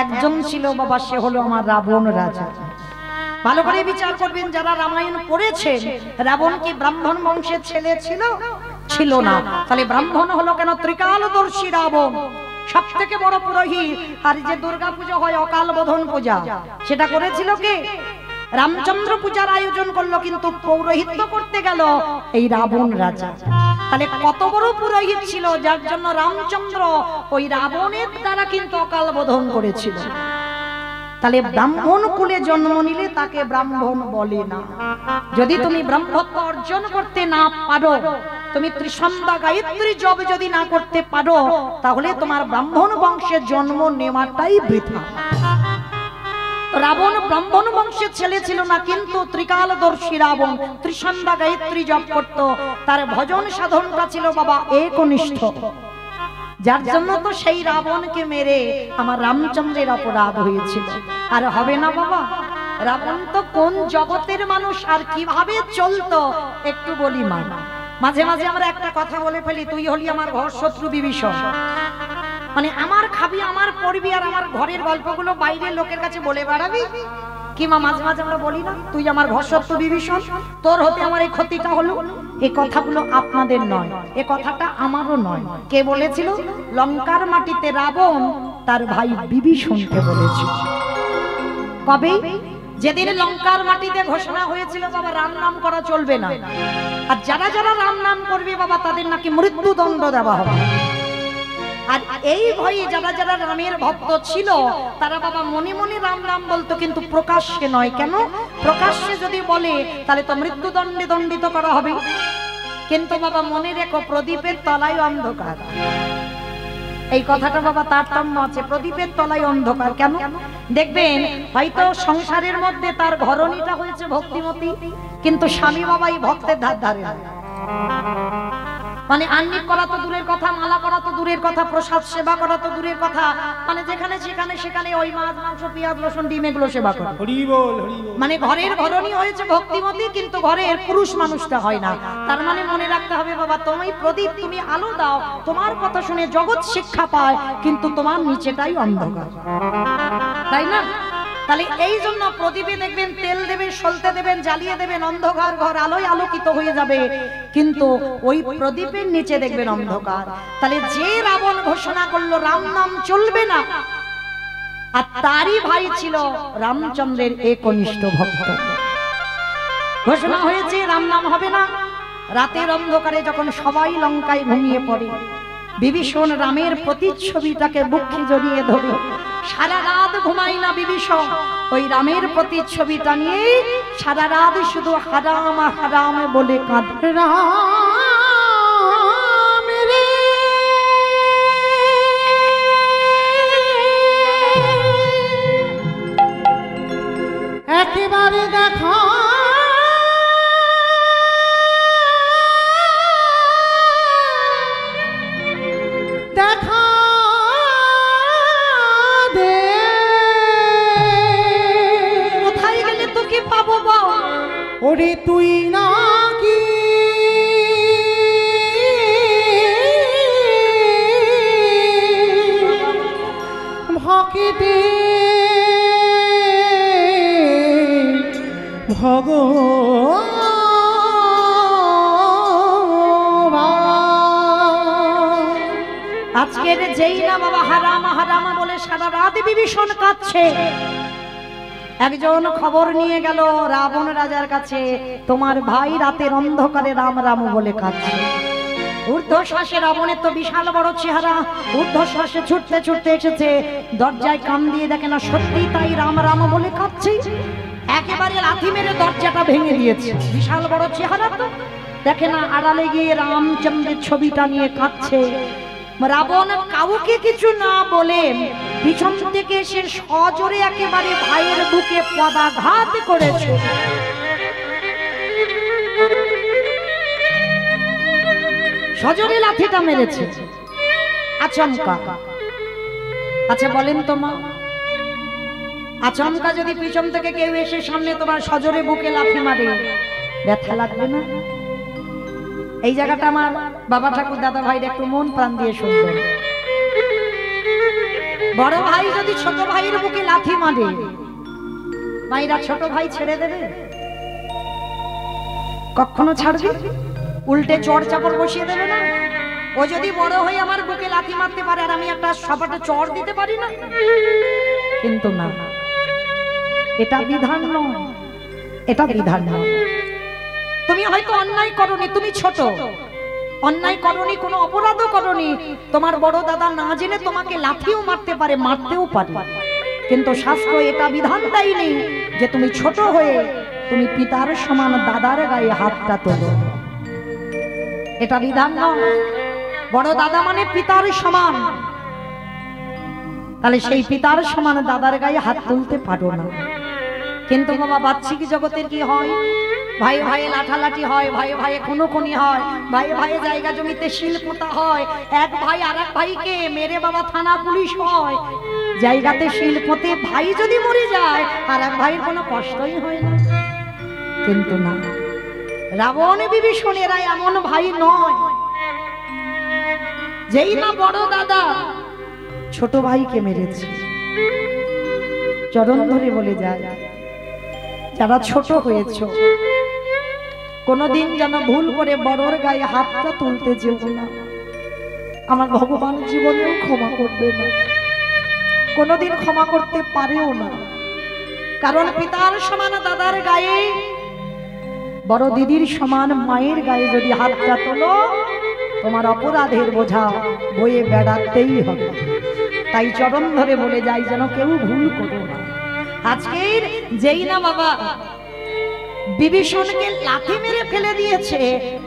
একজন ছিল বাবা, সে হলো আমার রাবণ রাজা। ভালো করে বিচার করবেন যারা রামায়ণ পড়েছেন, রাবণ কি ব্রাহ্মণ বংশের ছেলে ছিল? ছিল না। তাহলে ব্রাহ্মণ হলো কেন? ত্রিকালদর্শী রাবণ, সব থেকে বড় পুরোহিত। আর যে দুর্গা পূজা হয়, অকাল বোধন পূজা, সেটা করেছিল কে? রামচন্দ্র পূজার আয়োজন করলো, কিন্তু পৌরোহিত্য করতে গেল এই রাবণ রাজা। তাহলে কত বড় পুরোহিত ছিল, যার জন্য রামচন্দ্র ওই রাবণের দ্বারা কিন্তু অকাল বোধন করেছিল। তাহলে ব্রাহ্মণ কুলে জন্ম নিলে তাকে ব্রাহ্মণ বলে না। যদি তুমি ব্রহ্মত্ব অর্জন করতে না পারো, তুমি ত্রিসন্ধ্যা গায়ত্রী জপ যদি না করতে পারো, তাহলে তোমার ব্রাহ্মণ বংশের জন্ম নেওয়াটাই বৃথা। রাবণ ব্রাহ্মণ বংশের ছেলে ছিল না, কিন্তু ত্রিকালদর্শী রাবণ ত্রিসন্ধ্যা গায়ত্রী জপ করত, তার ভজন সাধনটা ছিল বাবা একনিষ্ঠ। যার জন্য তো সেই রাবণকে মেরে আমার রামচন্দ্রের অপরাধ হয়েছিল। আর হবে না বাবা, রাবণ তো কোন জগতের মানুষ আর কিভাবে চলতো একটু বলি মা। মাঝে মাঝে আমরা একটা কথা বলে ফেলি, তুই হলি আমার ঘর শত্রু বিভীষণ, মানে আমার খাবি, আমার পড়বি, আর আমার ঘরের গল্পগুলো বাইরের লোকের কাছে বলে বেড়াবি। কি মা, মাঝে মাঝে আমরা বলি না, তুই আমার ঘর শত্রু বিভীষণ, তোর হতে আমার এই ক্ষতিটা হলো। এই কথাগুলো আপনাদের নয়, এ কথাটা আমারও নয়। কে বলেছিল? লঙ্কার মাটিতে রাবণ তার ভাই বিভীষণকে বলেছিল। কবে? যেদিন লঙ্কার মাটিতে ঘোষণা হয়েছিল বাবা রাম নাম করা চলবে না, আর যারা যারা রাম নাম করবে বাবা তাদের নাকি মৃত্যুদণ্ড দেওয়া হবে। আর এই ভয়ে যারা যারা রামের ভক্ত ছিল, তারা বাবা মনে মনে রাম নাম বলতো, কিন্তু প্রকাশ্যে নয়। কেন? প্রকাশ্যে যদি বলে তাহলে তো মৃত্যুদণ্ডে দণ্ডিত করা হবে। কিন্তু বাবা মনে রেখো, প্রদীপের তলায় অন্ধকার। এই কথাটা বাবা তারতম্য আছে, প্রদীপের তলায় অন্ধকার। কেন? দেখবেন হয়তো সংসারের মধ্যে তার ঘরণীটা হয়েছে ভক্তিমতী, কিন্তু স্বামী বাবাই ভক্তের ধার ধারে, মানে আন্নিক করা তো দূরের কথা, মালা করা তো দূরের কথা, প্রসাদ সেবা করা তো দূরের কথা, মানে যেখানে যেখানে সেখানে ওই মাছ মাংস পেঁয়াজ রসুন ডিম এগুলো সেবা করে। মানে ঘরের ঘরণী হয়েছে ভক্তিমতী, কিন্তু ঘরের পুরুষ মানুষটা হয় না। তার মানে মনে রাখতে হবে বাবা, তুমি প্রদীপ, তুমি আলো দাও, তোমার কথা শুনে জগৎ শিক্ষা পায়, কিন্তু তোমার নিচেটাই অন্ধকার, তাই না? তাহলে এই জন্য প্রদীপে দেখবেন তেল দেবেন, সলতে দেবেন, জ্বালিয়ে দেবেন, অন্ধকার ঘর আলোয় আলোকিত হয়ে যাবে, কিন্তু ওই প্রদীপের নিচে দেখবেন অন্ধকার। তাহলে যে রাবণ ঘোষণা করলো রাম নাম চলবে না, আর তারই ভাই ছিল রামচন্দ্রের একনিষ্ঠ ভক্ত, ঘোষণা হয়েছে রাম নাম হবে না। রাতের অন্ধকারে যখন সবাই লঙ্কায় ঘুমিয়ে পড়ে, বিভীষণ রামের প্রতিচ্ছবিটাকে বুকে জড়িয়ে ধরল। সারা রাত ঘুমাই না বিভীষণ, ওই রামের প্রতিচ্ছবিটা নিয়ে সারা রাত শুধু হারাম হারাম বলে কাঁদে। রাম রে একেবারে দেখা দেখা দে। কোথায় গেলে তোকে পাবো বল? ওরে তুই নাকি ভকেতে ভগবান। আজকের যেই না বাবা হারামা হারামা বলে সারা রাত বিভীষণ কাঁদছে, একজন খবর নিয়ে গেল রাবণ রাজার কাছে, তোমার ভাই রাতের অন্ধকারে রাম রাম বলে কাঁদছে। ঊর্ধ্বশ্বাসে রাবণের তো বিশাল বড় চেহারা, ঊর্ধ্বশ্বাসে ছুটতে ছুটতে এসেছে, দরজায় কান দিয়ে দেখে না সত্যি তাই রাম রাম বলে কাঁদছে। একেবারে লাথি মেরে দরজাটা ভেঙে দিয়েছে। বিশাল বড় চেহারা তো, দেখে না আড়ালে গিয়ে রামচন্দ্রের ছবিটা নিয়ে কাঁদছে। রাবণ কাউকে কিছু না বলে পিছন থেকে এসে সজোরে একেবারে ভাইয়ের বুকে পদাঘাত করেছে। সজোরে লাঠিটা মেরেছে আচমকা। আচ্ছা বলেন তো মা, আচমকা যদি পিছন থেকে কেউ এসে সামনে তোমার সজোরে বুকে লাথি মারে, ব্যথা লাগবে না? এই জায়গাটা আমার বাবা ঠাকুর দাদা ভাইরা একটু মন প্রাণ দিয়ে শুনবেন। বড় ভাই যদি ছোট ভাইয়ের বুকে লাথি মারে, মায়েরা ছোট ভাই ছেড়ে দেবে? কখনো ছাড়বে? উল্টে চড় চাপড় বসিয়ে দেবে না? ও যদি বড় হয়ে আমার বুকে লাথি মারতে পারে আর আমি একটা সপাটে চড় দিতে পারি না? কিন্তু না, এটা বিধান নয়, এটা বিধান নয়। তুমি হয়তো অন্যায় করনি, তুমি ছোট, অন্যায় করনি, কোনো অপরাধও করনি, তোমার বড় দাদা না জেনে তোমাকে লাঠিও মারতে পারে, মারতেও পারে, কিন্তু শাস্ত্র এটা বিধান দেয়নি যে তুমি ছোট হয়ে তুমি পিতার সমান দাদার গায়ে হাতটা তোলো। এটা বিধান নয়। বড় দাদা মানে পিতার সমান, তাহলে সেই পিতার সমান দাদার গায়ে হাত তুলতে পারো না। কিন্তু বাবা বাহ্যিক জগতের কি হয়? ভাই ভাই লাঠালাঠি হয়, ভাই ভাই খুনোখুনি হয়, ভাই ভাই জায়গা জমিতে শিল পোতা হয়, এক ভাই আর এক ভাইকে মেরে বাবা থানা পুলিশ হয়, জায়গাতে শিল পোতে ভাই যদি মরে যায় আর এক ভাইয়ের কোনো কষ্টই হয় না। কিন্তু না, রাবণ বিভীষণ এরা এমন ভাই নয়। যেই না বড় দাদা ছোট ভাইকে মেরেছে, চরণ ধরে বলে যায় যারা ছোট হয়েছ কোনদিন যেন ভুল করে বড়র গায়ে হাতটা তুলতে যেও না। আমার ভগবান জীবনেও ক্ষমা করবে না, কোনদিন ক্ষমা করতে পারেও না। কারণ পিতার সমান দাদার গায়ে, বড় দিদির সমান মায়ের গায়ে যদি হাতটা তোলো, তোমার অপরাধের বোঝা বয়ে বেড়াতেই হবে। তাই চরণ ধরে বলে যাই যেন কেউ ভুল করো না। আজকের যেই না বাবা বিভীষণকে লাথি মেরে ফেলে দিয়েছে,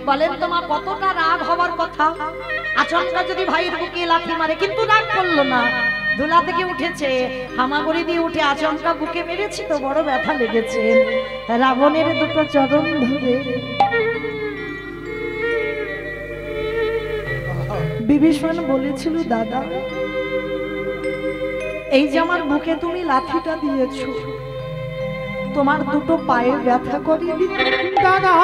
বলেন তোমার কতটা রাগ হওয়ার কথা। আচমকা যদি ভাইয়ের বুকে লাথি মারে, কিন্তু রাগ করলো না, দোলা থেকে উঠেছে, হামাগুড়ি দিয়ে উঠে আচমকা বুকে মেরেছে তো বড় ব্যথা লেগেছে। রাবণের দুটো চরণ ধরে বিভীষণ বলেছিল, দাদা এই যে আমার বুকে তুমি লাঠিটা দিয়েছো, তোমার দুটো পায়ে ব্যথা করিনি দাদা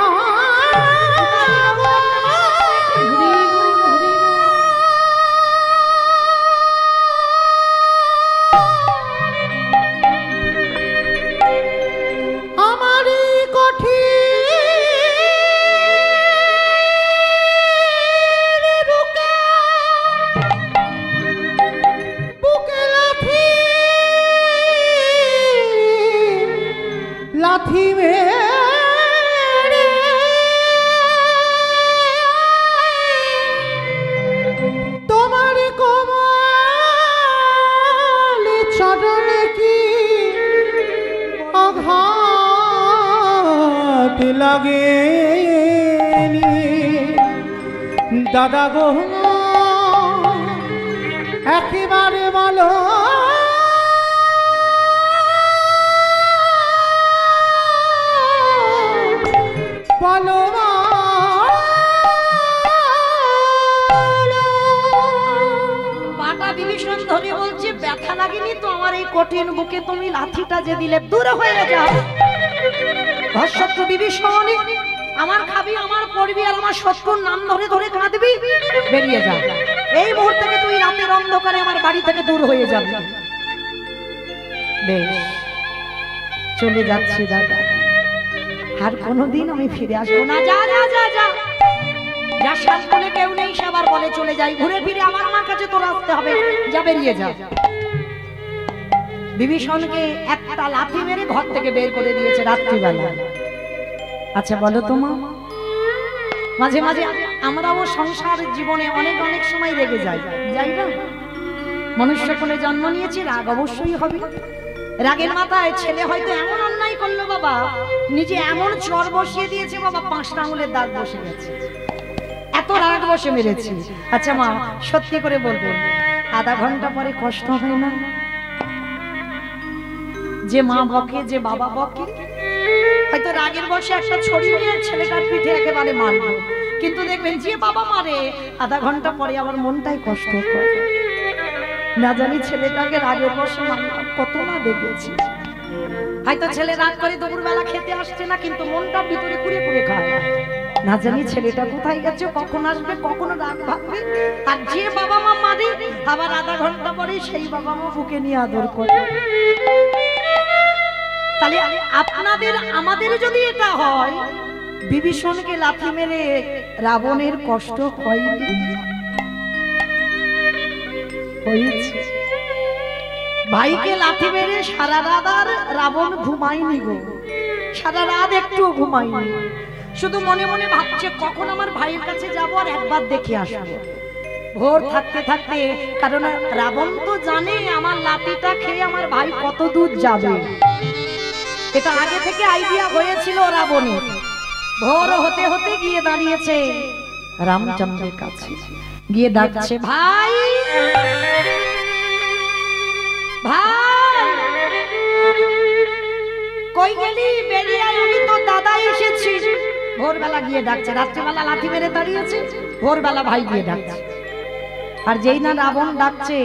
আমারই কঠিন বুকে লাথি মেরে লাগে দাদা গো একেবারে বলো বলো বাটা বিভীষণ ধরে বলছে ব্যথা লাগেনি তো আমার এই কঠিন বুকে তুমি লাঠিটা যে দিলে দূর হয়ে যাও শত্রু বিভীষণ আমার খাবি আমার পড়বি আর আমার শত্রুর নাম ধরে ধরে কাঁদবি বেরিয়ে যা এই মুহূর্তে তুই রাতের অন্ধকারে আমার বাড়ি থেকে দূর হয়ে যাবি বেশ চলে যাচ্ছি দাদা আর কোনোদিন আমি ফিরে আসবো না যা যা যা যা যা সাত বলে কেউ নেই সে আবার বলে চলে যাই ঘুরে ফিরে আমার আমার কাছে তোর আসতে হবে যা বেরিয়ে যা বিভীষণকে একটা লাথি মেরে ঘর থেকে বের করে দিয়েছে রাত্রিবেলা আচ্ছা বলো তো মা মাঝে মাঝে আমরাও সংসার জীবনে অনেক অনেক সময় রেগে যাই যাই না মনুষ্য কোলে জন্ম নিয়েছি রাগ অবশ্যই হবে রাগের মাথায় ছেলে হয়তো এমন অন্যায় করলো বাবা নিজে এমন চর বসিয়ে দিয়েছে বাবা 5টা আঙুলের দাগ বসে গেছে এত রাগ বসে মেরেছি আচ্ছা মা সত্যি করে বলবো আধা ঘন্টা পরে কষ্ট হয় না যে মা বকে যে বাবা বকে হয়তো রাগের বসে একটা ছড়ি নিয়ে ছেলেটার পিঠে একেবারে মারবে কিন্তু দেখবেন যে বাবা মারে আধা ঘন্টা পরে আমার মনটাই কষ্ট করে না জানি ছেলেটাকে রাগের বসে মারলাম কত না দেখেছি হয়তো ছেলে রাগ করে দুপুরবেলা খেতে আসছে না কিন্তু মনটা ভিতরে কুড়ে কুড়ে খায় না জানি ছেলেটা কোথায় গেছে কখন আসবে কখন রাগ ভাববে আর যে বাবা মা মারে আবার আধা ঘন্টা পরে সেই বাবা মা বুকে নিয়ে আদর করে তাহলে আপনাদের আমাদের যদি এটা হয় বিভীষণকে লাথি মেরে রাবণের কষ্ট হয়নি হয়েছে ভাইকে লাথি মেরে সারা রাত আর রাবণ ঘুমায়নি গো সারা রাত একটু ঘুমায়নি শুধু মনে মনে ভাবছে কখন আমার ভাইয়ের কাছে যাব আর একবার দেখে আসবো ভোর থাকতে থাকতে কারণ রাবণ তো জানে আমার লাঠিটা খেয়ে আমার ভাই কত দূর যাবে এটা আগে থেকে আইডিয়া হয়েছিল রাবণের ভোর হতে হতে গিয়ে দাঁড়িয়েছে রামচন্দ্রের কাছে গিয়ে ডাকছে ভাই ভাই কই গেলি বেরিয়ে আয় আমি তো দাদা এসেছি ভোরবেলা গিয়ে ডাকছে রাত্রিবেলা লাঠি মেরে দাঁড়িয়েছে ভোরবেলা ভাই গিয়ে ডাকছে আর যেই না রাবণ ডাকছে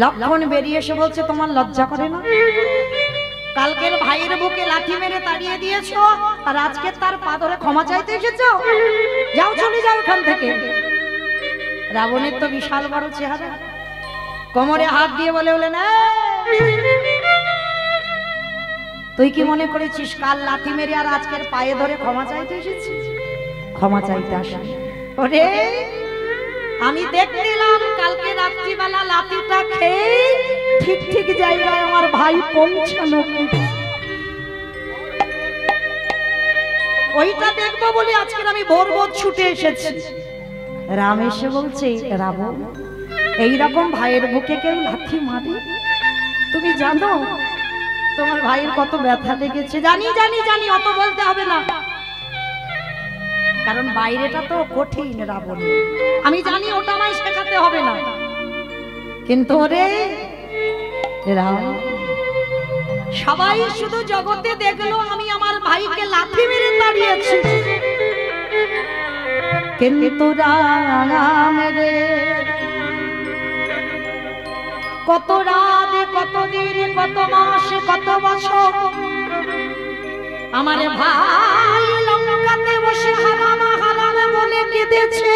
লক্ষণ বেরিয়ে এসে বলছে তোমার লজ্জা করে না কালকের ভাইয়ের বুকে লাঠি মেরে তাড়িয়ে দিয়েছো আর আজকে তার পা ধরে ক্ষমা চাইতে এসেছো যাও চলে যাও এখান থেকে রাবণের তো বিশাল বড় চেহারা কোমরে হাত দিয়ে বলে না তুই কি মনে করেছিস কাল লাঠি মেরে আর আজকের পায়ে ধরে ক্ষমা চাইতে এসেছিস ক্ষমা চাইতে আসা ওরে আমি দেখলাম কালকে রাত্রিবেলা লাঠিটা খেয়ে ঠিক ঠিক জায়গায় আমার ভাই পৌঁছানো ওইটা দেখবো বলে আজকে আমি ভোর ভোর ছুটে এসেছি রাম এসে বলছে রাবণ এইরকম ভাইয়ের বুকে কেউ লাঠি মারে তুমি জানো তোমার ভাইয়ের কত ব্যথা লেগেছে জানি জানি জানি অত বলতে হবে না কারণ বাইরেটা তো কঠিন রাবণ আমি জানি ওটা আমায় শেখাতে হবে না কিন্তু রে রাম সবাই শুধু জগতে দেখলো আমি আমার ভাইকে লাঠি মেরে তাড়িয়েছি কিন্তু রাম রে কত রাত কত দিন কত মাস কত বছর আমার ভাই লঙ্কাতে বসে হারাম হারাম বলে কেঁদেছে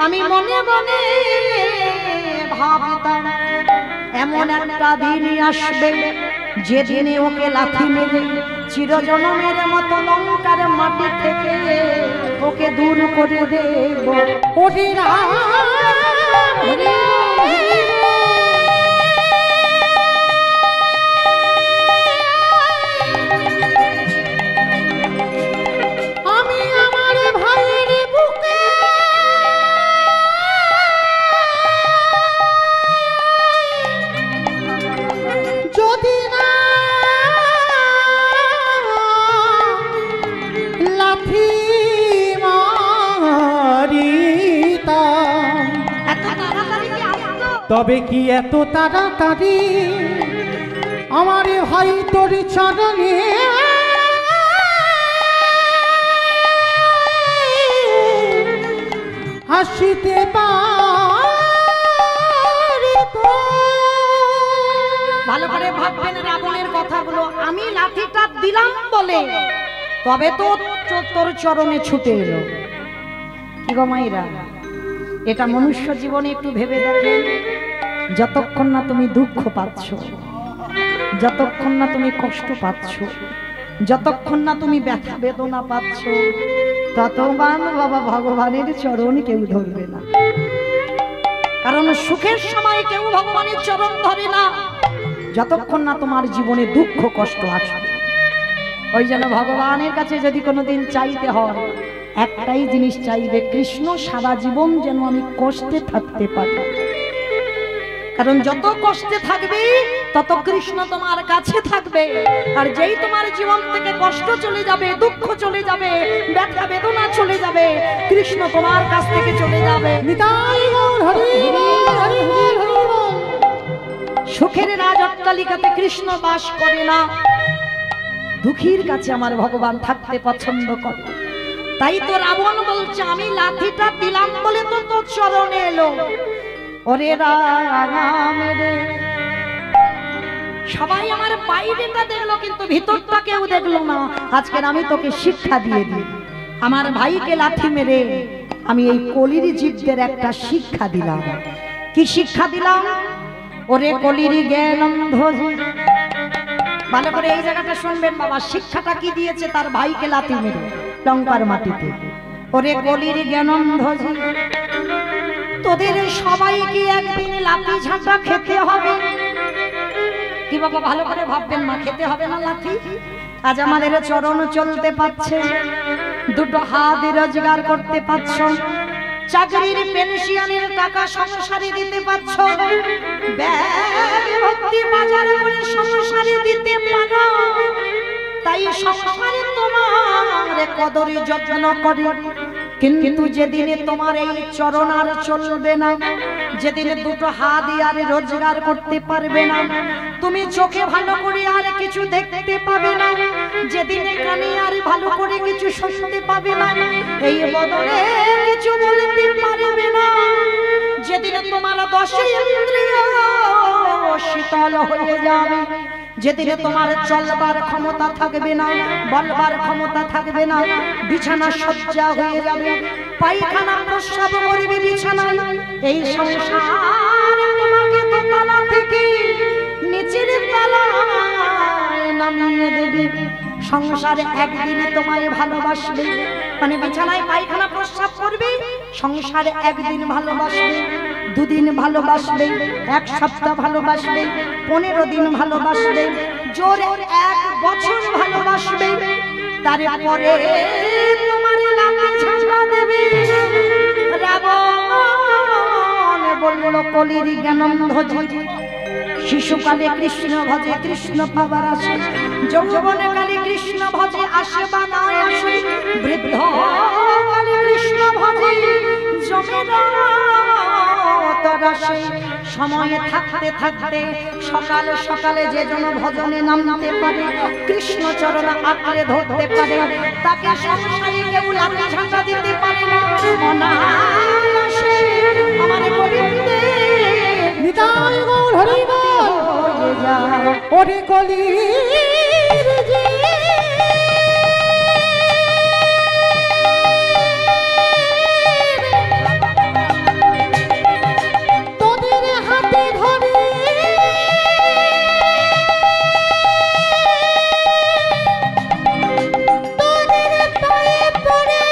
আমি মনে মনে ভাবতাম এমন একটা দিন আসবে যেদিনে ওকে লাথি মেরে চিরজনমের মতো লঙ্কার মাটি থেকে ওকে দূর করে দেব ওরে রাম তবে কি এত তাড়াতাড়ি আমার ভাই তোর চরণে আসিতে পারে? ভালো করে ভাববেন রাবণের কথাগুলো। আমি লাঠিটা দিলাম বলে তবে তো তোর চরণে ছুটে এলো। কি গো মাইরা, এটা মনুষ্য জীবনে একটু ভেবে দেখেন। যতক্ষণ না তুমি দুঃখ পাচ্ছ, যতক্ষণ না তুমি কষ্ট পাচ্ছ, যতক্ষণ না তুমি ব্যথা বেদনা পাচ্ছ, ততক্ষণ বাবা ভগবানের চরণ কেউ ধরবে না। কারণ সুখের সময় কেউ ভগবানের চরণ ধরে না যতক্ষণ না তোমার জীবনে দুঃখ কষ্ট আসবে। ওই জন্য ভগবানের কাছে যদি কোনোদিন চাইতে হয়, একটাই জিনিস চাইবে, কৃষ্ণ সারা জীবন যেন আমি কষ্টে থাকতে পারি। কারণ যত কষ্টে থাকবে তত কৃষ্ণ তোমার কাছে থাকবে। আর যেই তোমার জীবন থেকে কষ্ট চলে যাবে, দুঃখ চলে যাবে, ব্যথা বেদনা চলে যাবে, কৃষ্ণ তোমার কাছ থেকে চলে যাবে। সুখের রাজ অট্টালিকাতে কৃষ্ণ বাস করে না, দুঃখীর কাছে আমার ভগবান থাকতে পছন্দ করে। তাই তো রাবণ বলছে আমি লাঠিটা দিলাম বলে তো তোর চরণে এলো। ওরে রাম রে, সবাই আমার বাইরেটা দেখলো কিন্তু ভিতরটা কেউ দেখলো না। আজকের আমি তোকে শিক্ষা দিয়ে দিই। আমার ভাইকে লাঠি মেরে আমি এই কলির জীবদের একটা শিক্ষা দিলাম। কি শিক্ষা দিলাম? ওরে কলির জ্ঞান অন্ধ। ভালো করে এই জায়গাটা শুনবেন বাবা, শিক্ষাটা কি দিয়েছে তার ভাইকে লাথি মেরে লঙ্কার মাটিতে। ওরে কলির জ্ঞান অন্ধ, তোদের সবাইকে একদিন লাঠি ঝাঁটা খেতে হবে। কি বাবা ভালো করে ভাববেন, মা খেতে হবে না লাঠি? আজ আমাদের চরণ চলতে পাচ্ছে, দুটো হাত রোজগার করতে পারছ, চাকরির পেনশনের টাকা সংসারে দিতে পারছ, ব্যাগ ভর্তি বাজার করে সংসারে দিতে পারো। তাই সংসারে তোমার কদরে যত্ন করে। কিন্তু যেদিনে তোমার এই চরণ আর চলবে না, যেদিনে দুটো হাত আর রোজগার করতে পারবে না, তুমি চোখে ভালো করে আর কিছু দেখতে পাবে না, যেদিনে কানে আর ভালো করে কিছু শুনতে পাবে না, এই বদলে কিছু বলতে পারবে না, যেদিনে তোমার 10 ইন্দ্রিয় শীতল হয়ে যাবে, যেদিনে তোমার চলবার ক্ষমতা থাকবে না, বলবার ক্ষমতা থাকবে না, বিছানা সজ্জা হয়ে যাবে, পায়খানা প্রস্রাব করবে বিছানায়, এই সংসার তোমাকে দোতলা থেকে নিচের তলায় নামিয়ে দেবে। সংসার একদিনে তোমায় ভালোবাসবে, মানে বিছানায় পায়খানা প্রস্রাব করবে, সংসার একদিন ভালোবাসবে, দুদিন ভালোবাসবে, 1 সপ্তাহ ভালোবাসবে, 15 দিন ভালোবাসবে, জোরে 1 বছর ভালোবাসবে, তারপরে তোমার লাঠি ঝাঁটা দেবে। রাবণ বলল কলির জ্ঞান অন্ধ, শিশুকালে কৃষ্ণ ভজে কৃষ্ণ পাবার আসে, যৌবনে কালে কৃষ্ণ ভজে আসে বা না আসে, বৃদ্ধ কালে কৃষ্ণ ভজে জমে না তরাসে। সময়ে থাকতে থাকতে সকাল সকালে যে জন ভজনে নামতে পারে, কৃষ্ণ চরণ আঁকড়ে ধরতে পারে, তাকে সংসারে কেউ লাঠি ঝাঁটা দিতে পারে না। অনায়াসে আমার গোবিন্দে নিতাই গৌর হরি বল। ওরে কলির তোদের হাতে ধরে তোদের পায়ে পড়ে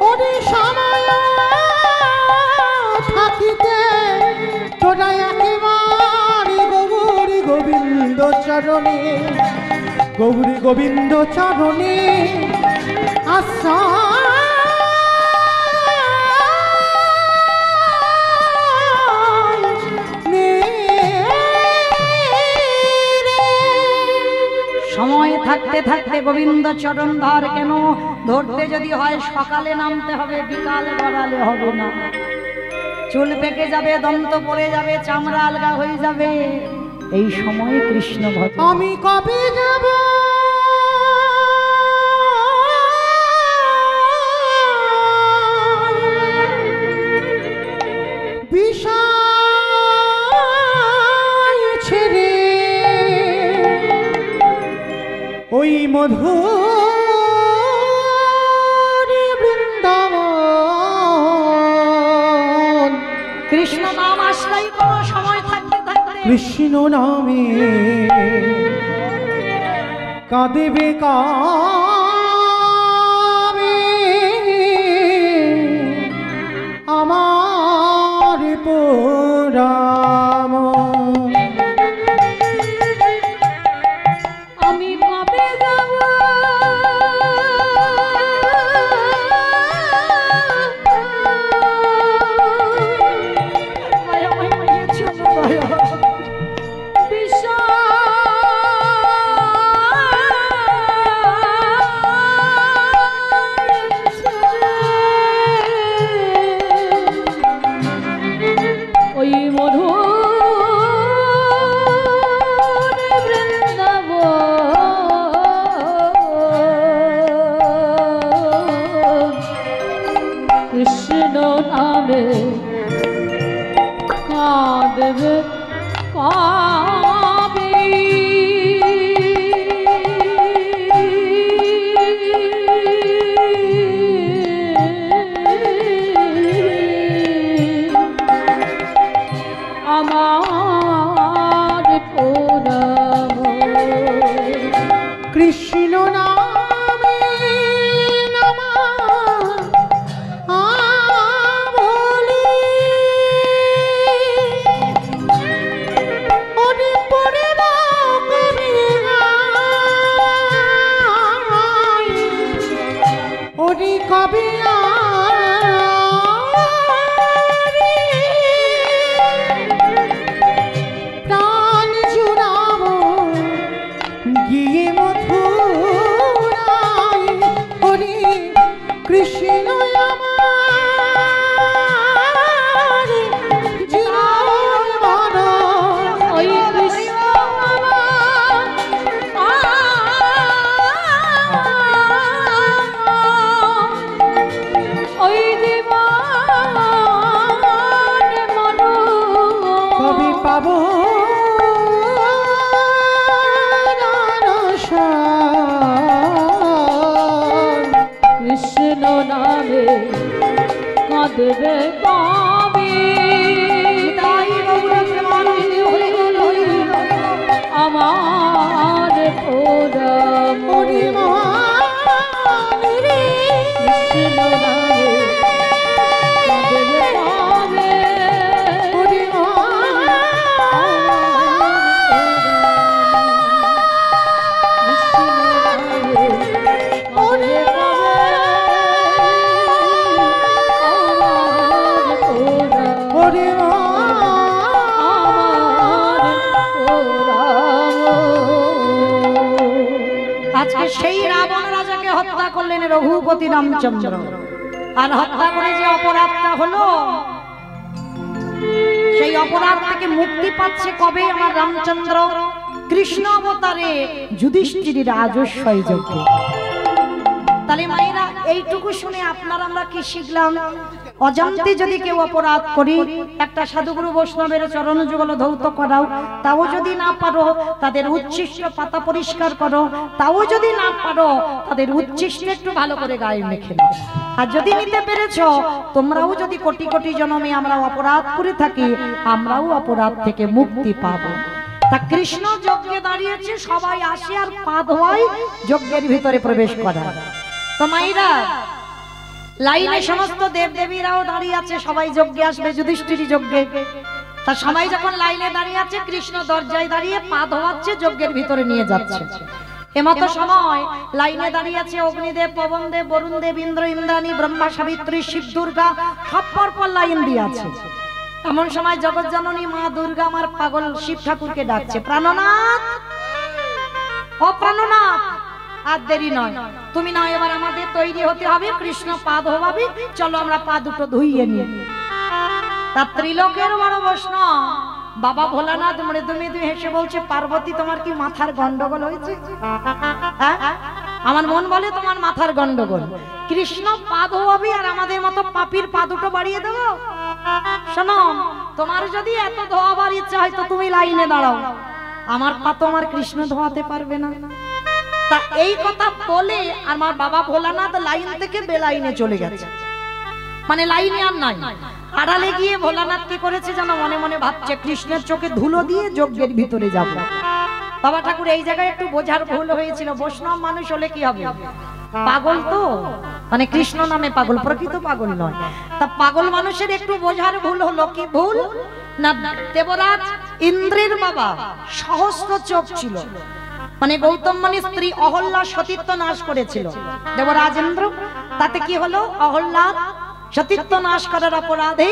ওরে সময় থাকিতে তোরা একেবারে গৌরী গোবিন্দ চরণে, গৌরী গোবিন্দ চরণে সময় থাকতে থাকতে গোবিন্দ চরণ ধর। কেন? ধরতে যদি হয় সকালে নামতে হবে, বিকালে গড়ালে হবে না। চুল পেকে যাবে, দন্ত পড়ে যাবে, চামড়া আলগা হয়ে যাবে। এই সময় কৃষ্ণ ভজন। আমি কবে যাব বিষয় ছেড়ে ওই মধুর বৃন্দাবন। কৃষ্ণ নাম আসলেই কোনো সময় থাকতে থাকতে কৃষ্ণ নামে কাঁদেবে কাবে আমার পোড়াম। আমি কবে যাব কৃষ্ণ নামে বলি ওরে পরে ওরে কবে প্রাণ জুড়াবো গিয়ে মথুরায়। ওরে কৃষ্ণ আমার জীবন বড়, ওই কৃষ্ণ ওই জীবন মন কবি পাবো কৃষ্ণ নামে কাঁদবে কবে আমার পোড়াম। কৃষ্ণ নামে কাঁদবে কবে আজকে সেই রাবণ রাজাকে হত্যা করলেন রঘুপতি রামচন্দ্র। আর হত্যা করে যে অপরাধটা হলো, সেই অপরাধ থেকে মুক্তি পাচ্ছে কবে আমার রামচন্দ্র কৃষ্ণ অবতারে যুধিষ্ঠির রাজস্বই যজ্ঞে। তাহলে মায়েরা এইটুকু শুনে আপনারা আমরা কি শিখলাম? অজান্তে যদি কেউ অপরাধ করি, একটা সাধুগুরু বৈষ্ণবের চরণ যুগল ধৌত করাও, তাও যদি না পারো তাদের উচ্ছিষ্ট পাতা পরিষ্কার করো, তাও যদি না পারো তাদের উচ্ছিষ্ট একটু ভালো করে গায়ে মেখে নাও। আর যদি নিতে পেরেছ, তোমরাও যদি কোটি কোটি জন্মে আমরা অপরাধ করে থাকি, আমরাও অপরাধ থেকে মুক্তি পাবো। তা কৃষ্ণ যজ্ঞে দাঁড়িয়েছে, সবাই আসে আর পা ধোয়ায় যজ্ঞের ভিতরে প্রবেশ করা। তো মাইরা লাইনে সমস্ত দেবদেবীরাও দাঁড়িয়ে আছে, সবাই যজ্ঞে আসবে যুধিষ্ঠির যজ্ঞে। তা সবাই যখন লাইনে দাঁড়িয়ে আছে, কৃষ্ণ দরজায় দাঁড়িয়ে পা ধোয়াচ্ছে, যজ্ঞের ভিতরে নিয়ে যাচ্ছে। এমতো সময় লাইনে দাঁড়িয়ে আছে অগ্নিদেব, পবনদেব, বরুণদেব, ইন্দ্র, ইন্দ্রাণী, ব্রহ্মা, সাবিত্রী, শিব, দুর্গা, সব পর লাইন দিয়ে আছে। এমন সময় জগৎ জননী মা দুর্গা আমার পাগল শিব ঠাকুরকে ডাকছে, প্রাণনাথ, ও প্রাণনাথ। আর দেরি নয়, তুমি না এবার আমাদের তৈরি হতে হবে, কৃষ্ণ পা ধোয়াবি, চলো আমরা পা দুটো ধুইয়ে নিয়ে। তা ত্রিলোকের বড় বৈষ্ণব বাবা ভোলানাথ মৃদু মৃদু হেসে বলছে, পার্বতী তোমার কি মাথার গন্ডগোল হয়েছে? আমার মন বলে তোমার মাথার গন্ডগোল। কৃষ্ণ পা ধোয়াবি আর আমাদের মতো পাপীর পা দুটো বাড়িয়ে দেবো? শোনো, তোমার যদি এত ধোয়াবার ইচ্ছা হয় তো তুমি লাইনে দাঁড়াও, আমার পা তো আমার কৃষ্ণ ধোয়াতে পারবে না। তা এই কথা বলে আমার বাবা ভোলানাথ লাইন থেকে বেলাইনে চলে গেছে, মানে লাইনে আর নাই। আড়ালে গিয়ে ভোলানাথ কি করেছে জানো? মনে মনে ভাবছে কৃষ্ণের চোখে ধুলো দিয়ে যজ্ঞের ভিতরে যাব। বাবা ঠাকুর এই জায়গায় একটু বোঝার ভুল হয়েছিল, বৈষ্ণব মানুষ হলে কি হবে, পাগল তো, মানে কৃষ্ণ নামে পাগল, প্রকৃত পাগল নয়। তা পাগল মানুষের একটু বোঝার ভুল হলো। কি ভুল না, দেবরাজ ইন্দ্রের বাবা সহস্র চোখ ছিল, মানে গৌতম মুনির স্ত্রী অহল্যা সতীত্ব নাশ করেছিল দেবরাজ ইন্দ্র। তাতে কি হলো, অহল্যা সতীত্ব নাশ করার অপরাধে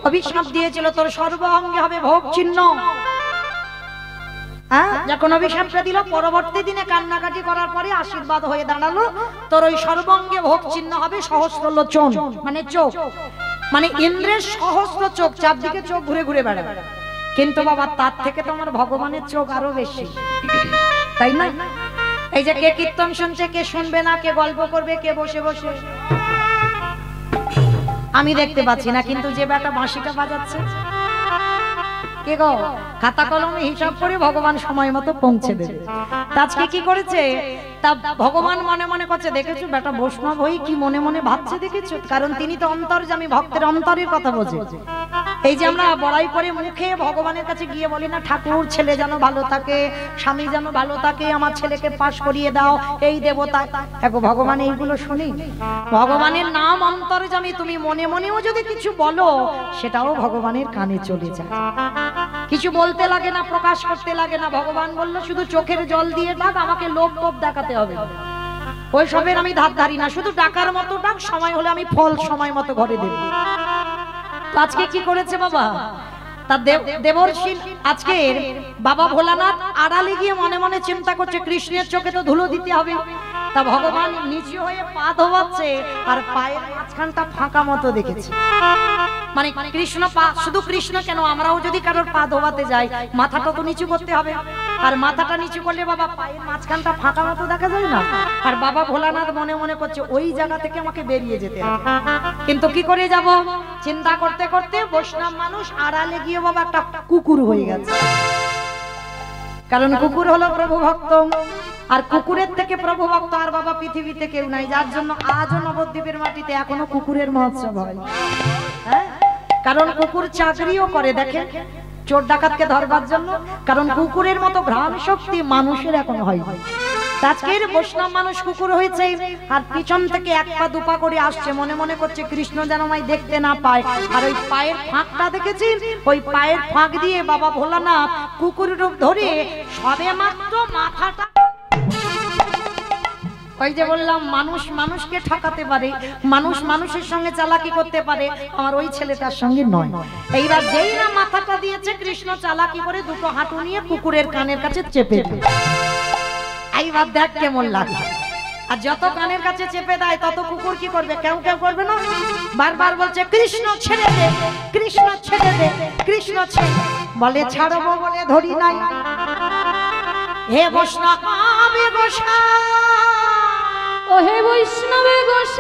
অভিশাপ দিয়েছিল, তোর সর্ব অঙ্গে হবে ভোগ চিহ্ন। যখন অভিশাপটা দিল, পরবর্তী দিনে কান্নাকাটি করার পরে আশীর্বাদ হয়ে দাঁড়ালো, তোর ওই সর্বাঙ্গে ভোগ চিহ্ন হবে সহস্র লোচন, মানে চোখ, মানে ইন্দ্রের সহস্র চোখ, চারদিকে চোখ ঘুরে ঘুরে বেড়াবে। কিন্তু বাবা তার থেকে তো আমার ভগবানের চোখ আরো বেশি, তাই না? এই যে কে কীর্তন শুনছে, কে শুনবে না, কে গল্প করবে, কে বসে বসে, আমি দেখতে পাচ্ছি না, কিন্তু যে বেটা বাঁশিটা বাজাচ্ছে, কে গো, খাতা কলমে হিসাব করে ভগবান সময় মতো পৌঁছে দেবে। আজকে কি করেছে, তা ভগবান মনে মনে করছে, দেখেছো বেটা বৈষ্ণব হই কি মনে মনে ভাবছে, দেখেছো? কারণ তিনি তো অন্তর্যামী, ভক্তের অন্তরের কথা বোঝে। এই যে আমরা বড়াই করে মুখে ভগবানের কাছে গিয়ে বলি না, ঠাকুর ছেলে যেন ভালো থাকে, স্বামী যেন ভালো থাকে, আমার ছেলেকে পাশ করিয়ে দাও, এই দেবতা, দেখো ভগবান এইগুলো শুনি। ভগবানের নাম অন্তর্যামী, তুমি মনে মনেও যদি কিছু বলো সেটাও ভগবানের কানে চলে যায়, কিছু বলতে লাগে না, প্রকাশ করতে লাগে না। ভগবান বললো শুধু চোখের জল দিয়ে ডাক, আমাকে লোভ টোভ দেখাতে হবে, ওই সবের আমি ধার ধারি না, শুধু ডাকার মতো ডাক, সময় হলে আমি ফল সময় মতো ঘরে দেব। আজকে কি করেছে বাবা, তা দেবর্ষি আজকে বাবা ভোলানাথ আড়ালে গিয়ে মনে মনে চিন্তা করছে, কৃষ্ণের চোখে তো ধুলো দিতে হবে। তা ভগবান নিচু হয়ে পা ধোয়াচ্ছে, আর পায়ের মাঝখানটা ফাঁকা মতো দেখেছে, মানে কৃষ্ণ পা, শুধু কৃষ্ণ কেন, আমরাও যদি কারোর পা ধোয়াতে যাই মাথাটা তো নিচু করতে হবে, আর মাথাটা নিচু করলে বাবা পায়ের মাঝখানটা ফাঁকা মতো দেখা যায় না। আর বাবা ভোলানাথ মনে মনে করছে ওই জায়গা থেকে আমাকে বেরিয়ে যেতে হবে, কিন্তু কি করে যাব, চিন্তা করতে করতে বৈষ্ণব মানুষ আড়ালে গিয়ে বাবা একটা কুকুর হয়ে গেছে। কারণ কুকুর হলো প্রভু ভক্ত, আর কুকুরের থেকে প্রভু ভক্ত আর বাবা পৃথিবীতে কেউ নাই, যার জন্য আজও নবদ্বীপের মাটিতে এখনো কুকুরের মহোৎসব হয়। হ্যাঁ, কারণ কুকুর চাকরিও করে, দেখেন, চোর ডাকাতকে ধরবার জন্য, কারণ কুকুরের মতো ঘ্রাণ শক্তি মানুষের এখন হয়। আজকের বৈষ্ণব মানুষ কুকুর হয়েছে, আর পিছন থেকে এক পা দুপা করে আসছে, মনে মনে করছে কৃষ্ণ যেন আমায় দেখতে না পায়। আর ওই পায়ের ফাঁকটা দেখেছি, ওই পায়ের ফাঁক দিয়ে বাবা ভোলানাথ কুকুর রূপ ধরে সবে মাত্র মাথাটা, ওই যে বললাম মানুষ মানুষকে ঠকাতে পারে, মানুষ মানুষের সঙ্গে চালাকি করতে পারে, আমার ওই ছেলেটার সঙ্গে নয়। এইবার যেই না মাথাটা দিয়েছে, কৃষ্ণ চালাকি করে দুটো হাঁটু নিয়ে কুকুরের কানের কাছে চেপে দেয়। এইবার দেখ কেমন লাগে, আর যত কানের কাছে চেপে দেয় তত কুকুর কি করবে, কেউ কেউ করবে না, বারবার বলছে কৃষ্ণ ছেড়ে দে, কৃষ্ণ ছেড়ে দে, কৃষ্ণ ছেড়ে, বলে ছাড়বো বলে ধরি নাই। হে বৈষ্ণব গোসাই, ও হে বৈষ্ণব গোসাই,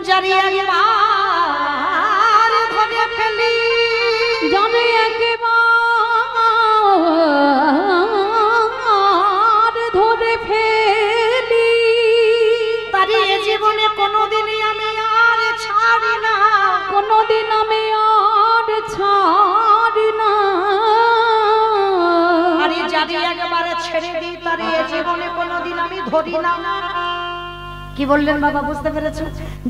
জানি একবার ধরে ফেলি, জানি একবার ধরে ফেলি, তারি জীবনে কোনোদিনই আমি আর ছাড়ি না, কোনোদিন আমি আর ছাড়ি না। আরে জানি একবারে ছেড়ে দিই, তারি জীবনে কোনোদিন আমি ধরি না। কি বললেন বাবা, বুঝতে পেরেছো?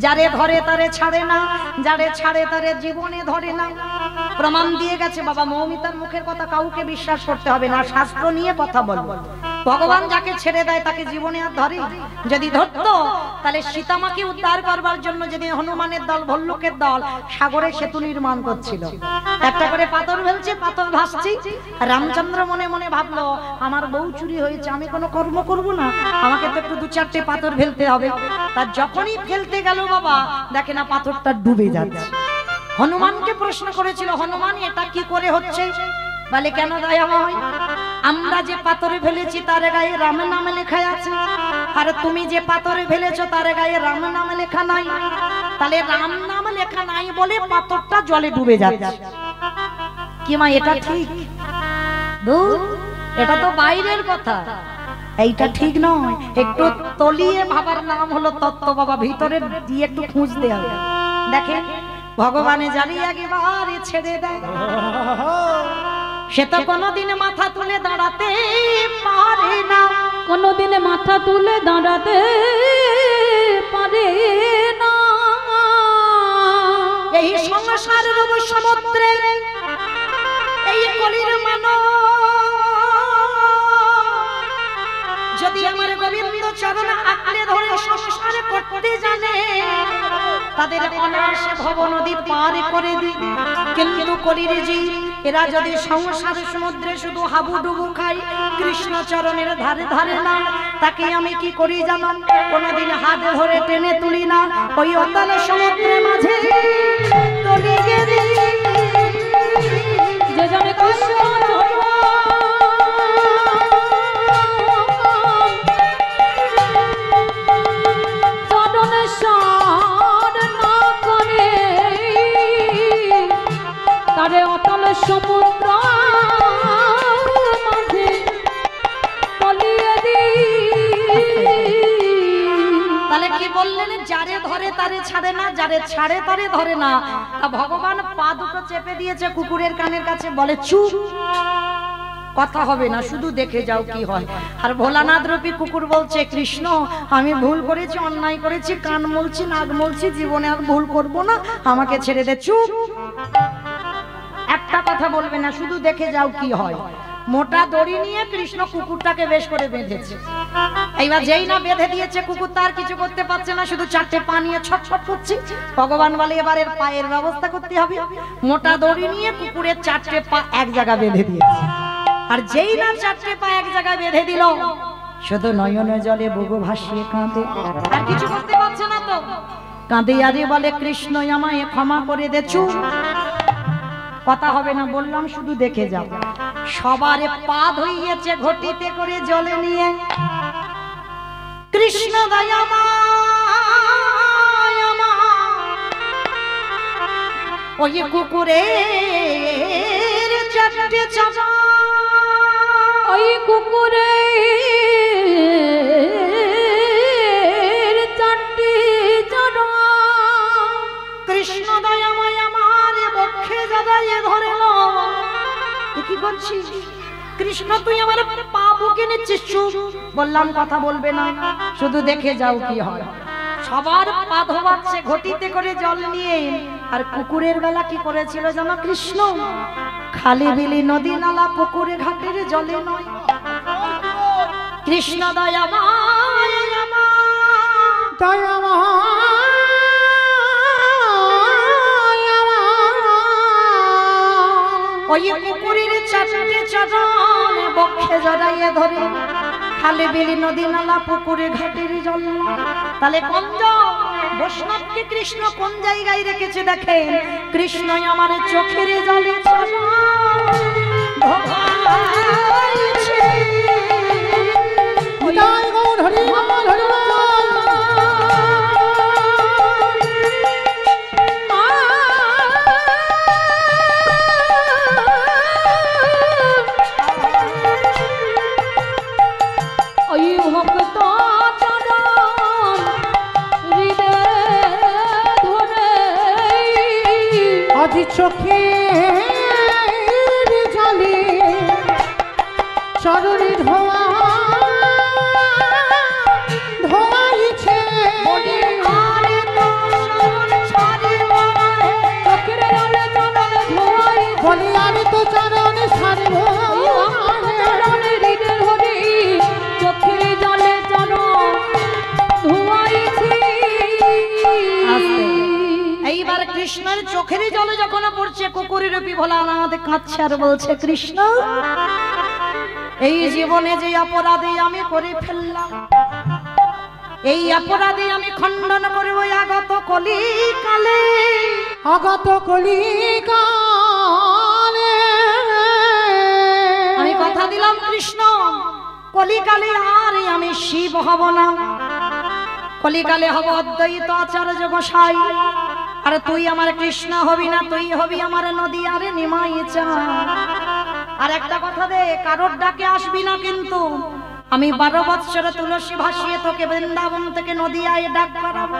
যারে ধরে তারে ছাড়ে না, যারে ছাড়ে তারে জীবনে ধরে না। প্রমাণ দিয়ে গেছে বাবা, মৌমিতার মুখের কথা কাউকে বিশ্বাস করতে হবে না, শাস্ত্র নিয়ে কথা বলবো। ভগবান যাকে ছেড়ে দেয় তাকে জীবনে আর ধরে? যদি ধরতো তাহলে সীতামাকে উদ্ধার করবার জন্য যদি হনুমানের দল ভল্লুকের দল সাগরে সেতু নির্মাণ করছিল, একটা করে পাথর ফেলছে, পাথর ভাসছে, রামচন্দ্র মনে মনে ভাবলো আমার বউ চুরি হয়েছে, আমি কোনো কর্ম করব না, আমাকে তো একটু দু চারটে পাথর ফেলতে হবে। তার যখনই ফেলতে গেল বাবা দেখে না পাথরটা ডুবে যাচ্ছে। হনুমানকে প্রশ্ন করেছিল, হনুমান এটা কি করে হচ্ছে? বলে কেন দয়াময়, আমরা যে পাথরে ফেলেছি তার গায়ে রাম নাম লেখা আছে, আর তুমি যে পাথরে ফেলেছো তার গায়ে রাম নাম লেখা নাই। তাহলে রাম নাম লেখা নাই বলে পাথরটা জলে ডুবে যাচ্ছে। কি মা এটা ঠিক? এটা তো বাইরের কথা, এইটা ঠিক নয়। একটু তলিয়ে ভাবার নাম হলো তত্ত্ব বাবা, ভিতরে দিয়ে একটু খুঁজতে হবে। দেখে ভগবানে জানি একেবারে ছেড়ে দেয়, সে তো কোনোদিন মাথা তুলে দাঁড়াতে পারে না, কোনোদিন মাথা তুলে দাঁড়াতে পারে না। এই সংসারের সমুদ্রে এই কলির মানব যদি আমার গোবিন্দ চরণ আঁকড়ে ধরে সংসার করতে জানে, তাদের অনায়াসে ভব নদী পার করে দিই। কিন্তু কলির জীব এরা যদি সংসার সমুদ্রে শুধু হাবুডুবু খাই, কৃষ্ণ চরণের ধারে ধারে না, তাকে আমি কি করি জানান? কোনদিন হাত ধরে টেনে তুলি না, ওই অতল সমুদ্রে মাঝে তলিয়ে দিই। যে জানে কৃষ্ণ চরণে সার না করে, তারে অতল সমুদ্র মাঝে তলিয়ে দিই। তাহলে কি বললেন? যারে ধরে তারে ছাড়ে না, যারে ছাড়ে তারে ধরে না। তা ভগবান পা দুটো চেপে দিয়েছে কুকুরের কানের কাছে, বলে চুপ, কথা হবে না, শুধু দেখে যাও কি হয়। আর ভোলানাথ রূপী কুকুর বলছে, কৃষ্ণ আমি ভুল করেছি, অন্যায় করেছি, কান মলছি, নাক মলছি, জীবনে আর ভুল করব না, আমাকে ছেড়ে দে। চুপ, একটা কথা বলবে না, শুধু দেখে যাও কি হয়। মোটা দড়ি নিয়ে কৃষ্ণ কুকুরটাকে বেশ করে বেঁধেছে। এইবার যেই না বেঁধে দিয়েছে, কুকুর তার কিছু করতে পারছে না, শুধু চারটে পা নিয়ে ছটফট করছে। ভগবান বলে এবার এর পায়ের ব্যবস্থা করতে হবে। মোটা দড়ি নিয়ে কুকুরের চারটে পা এক জায়গা বেঁধে দিয়েছে। আর যেই না চারটে পা এক জায়গায় বেঁধে দিল, শুধু নয়নে জলে বুবু ভাসিয়ে কাঁদে, আর কিছু করতে পারছে না তো কাঁদে। আরে বলে কৃষ্ণ আমায় ক্ষমা করে দে। চুপ, কথা হবে না, বললাম শুধু দেখে যাও। সবারে পা ধুইয়েছে ঘটিতে করে জলে নিয়ে, কৃষ্ণ দয়াময় ওই কুকুরের চারটে চাচা, ওই কুকুরের চারটে চাচা কৃষ্ণ দয়াময় আমার বক্ষে জড়াইয়ে ধরল। কি করছিস কৃষ্ণ? তুই আমার পা বুকে নিচ্ছিস। চুপ, বললাম কথা বলবে না, শুধু দেখে যাও কি হয়। সবার পা ধোয়াচ্ছে ঘটিতে করে জল নিয়ে। আর কুকুরের বেলা কি করেছিল জানো কৃষ্ণ? খালি বিলি নদী নালা পুকুরে ঘাটের জলে নয়। কৃষ্ণ দয়াময় ওই কুকুরের চারটে চরণ বক্ষে জড়াইয়ে ধরে, খালি বিলি নদী নালা পুকুরে ঘাটের জল। তাহলে কঞ্জ বৈষ্ণবকে কৃষ্ণ কোন জায়গায় রেখেছে দেখেন? কৃষ্ণ আমার চোখের জলে চোখের জলে চরণে ধোয়া ধোয়াইছে, চোখের জলে চরণে ধোয়াই বলে আমি তো চরণে ছাড়ব, চরণে হৃদয় ধরে যখন পড়ছে কুকুরের রূপী ভোলানাথ কাঁদছে আর বলছে কৃষ্ণ এই জীবনে যে অপরাধী আমি করে ফেললাম এই অপরাধী আমি খণ্ডন করব আগত কলিকালে আগত কলিকালে আমি কথা দিলাম কৃষ্ণ কলিকালে আর আমি শিব হব না কলিকালে হব অদ্বৈত আচার্য গোসাই আর তুই আমার কৃষ্ণ হবি না তুই হবি আমার নদী আরে নিমাই চা আর একটা কথা দে কারোর ডাকে আসবি না কিন্তু আমি 12 বৎসরে তুলসী ভাসিয়ে তোকে বৃন্দাবন থেকে নদিয়ায় ডাক করাবো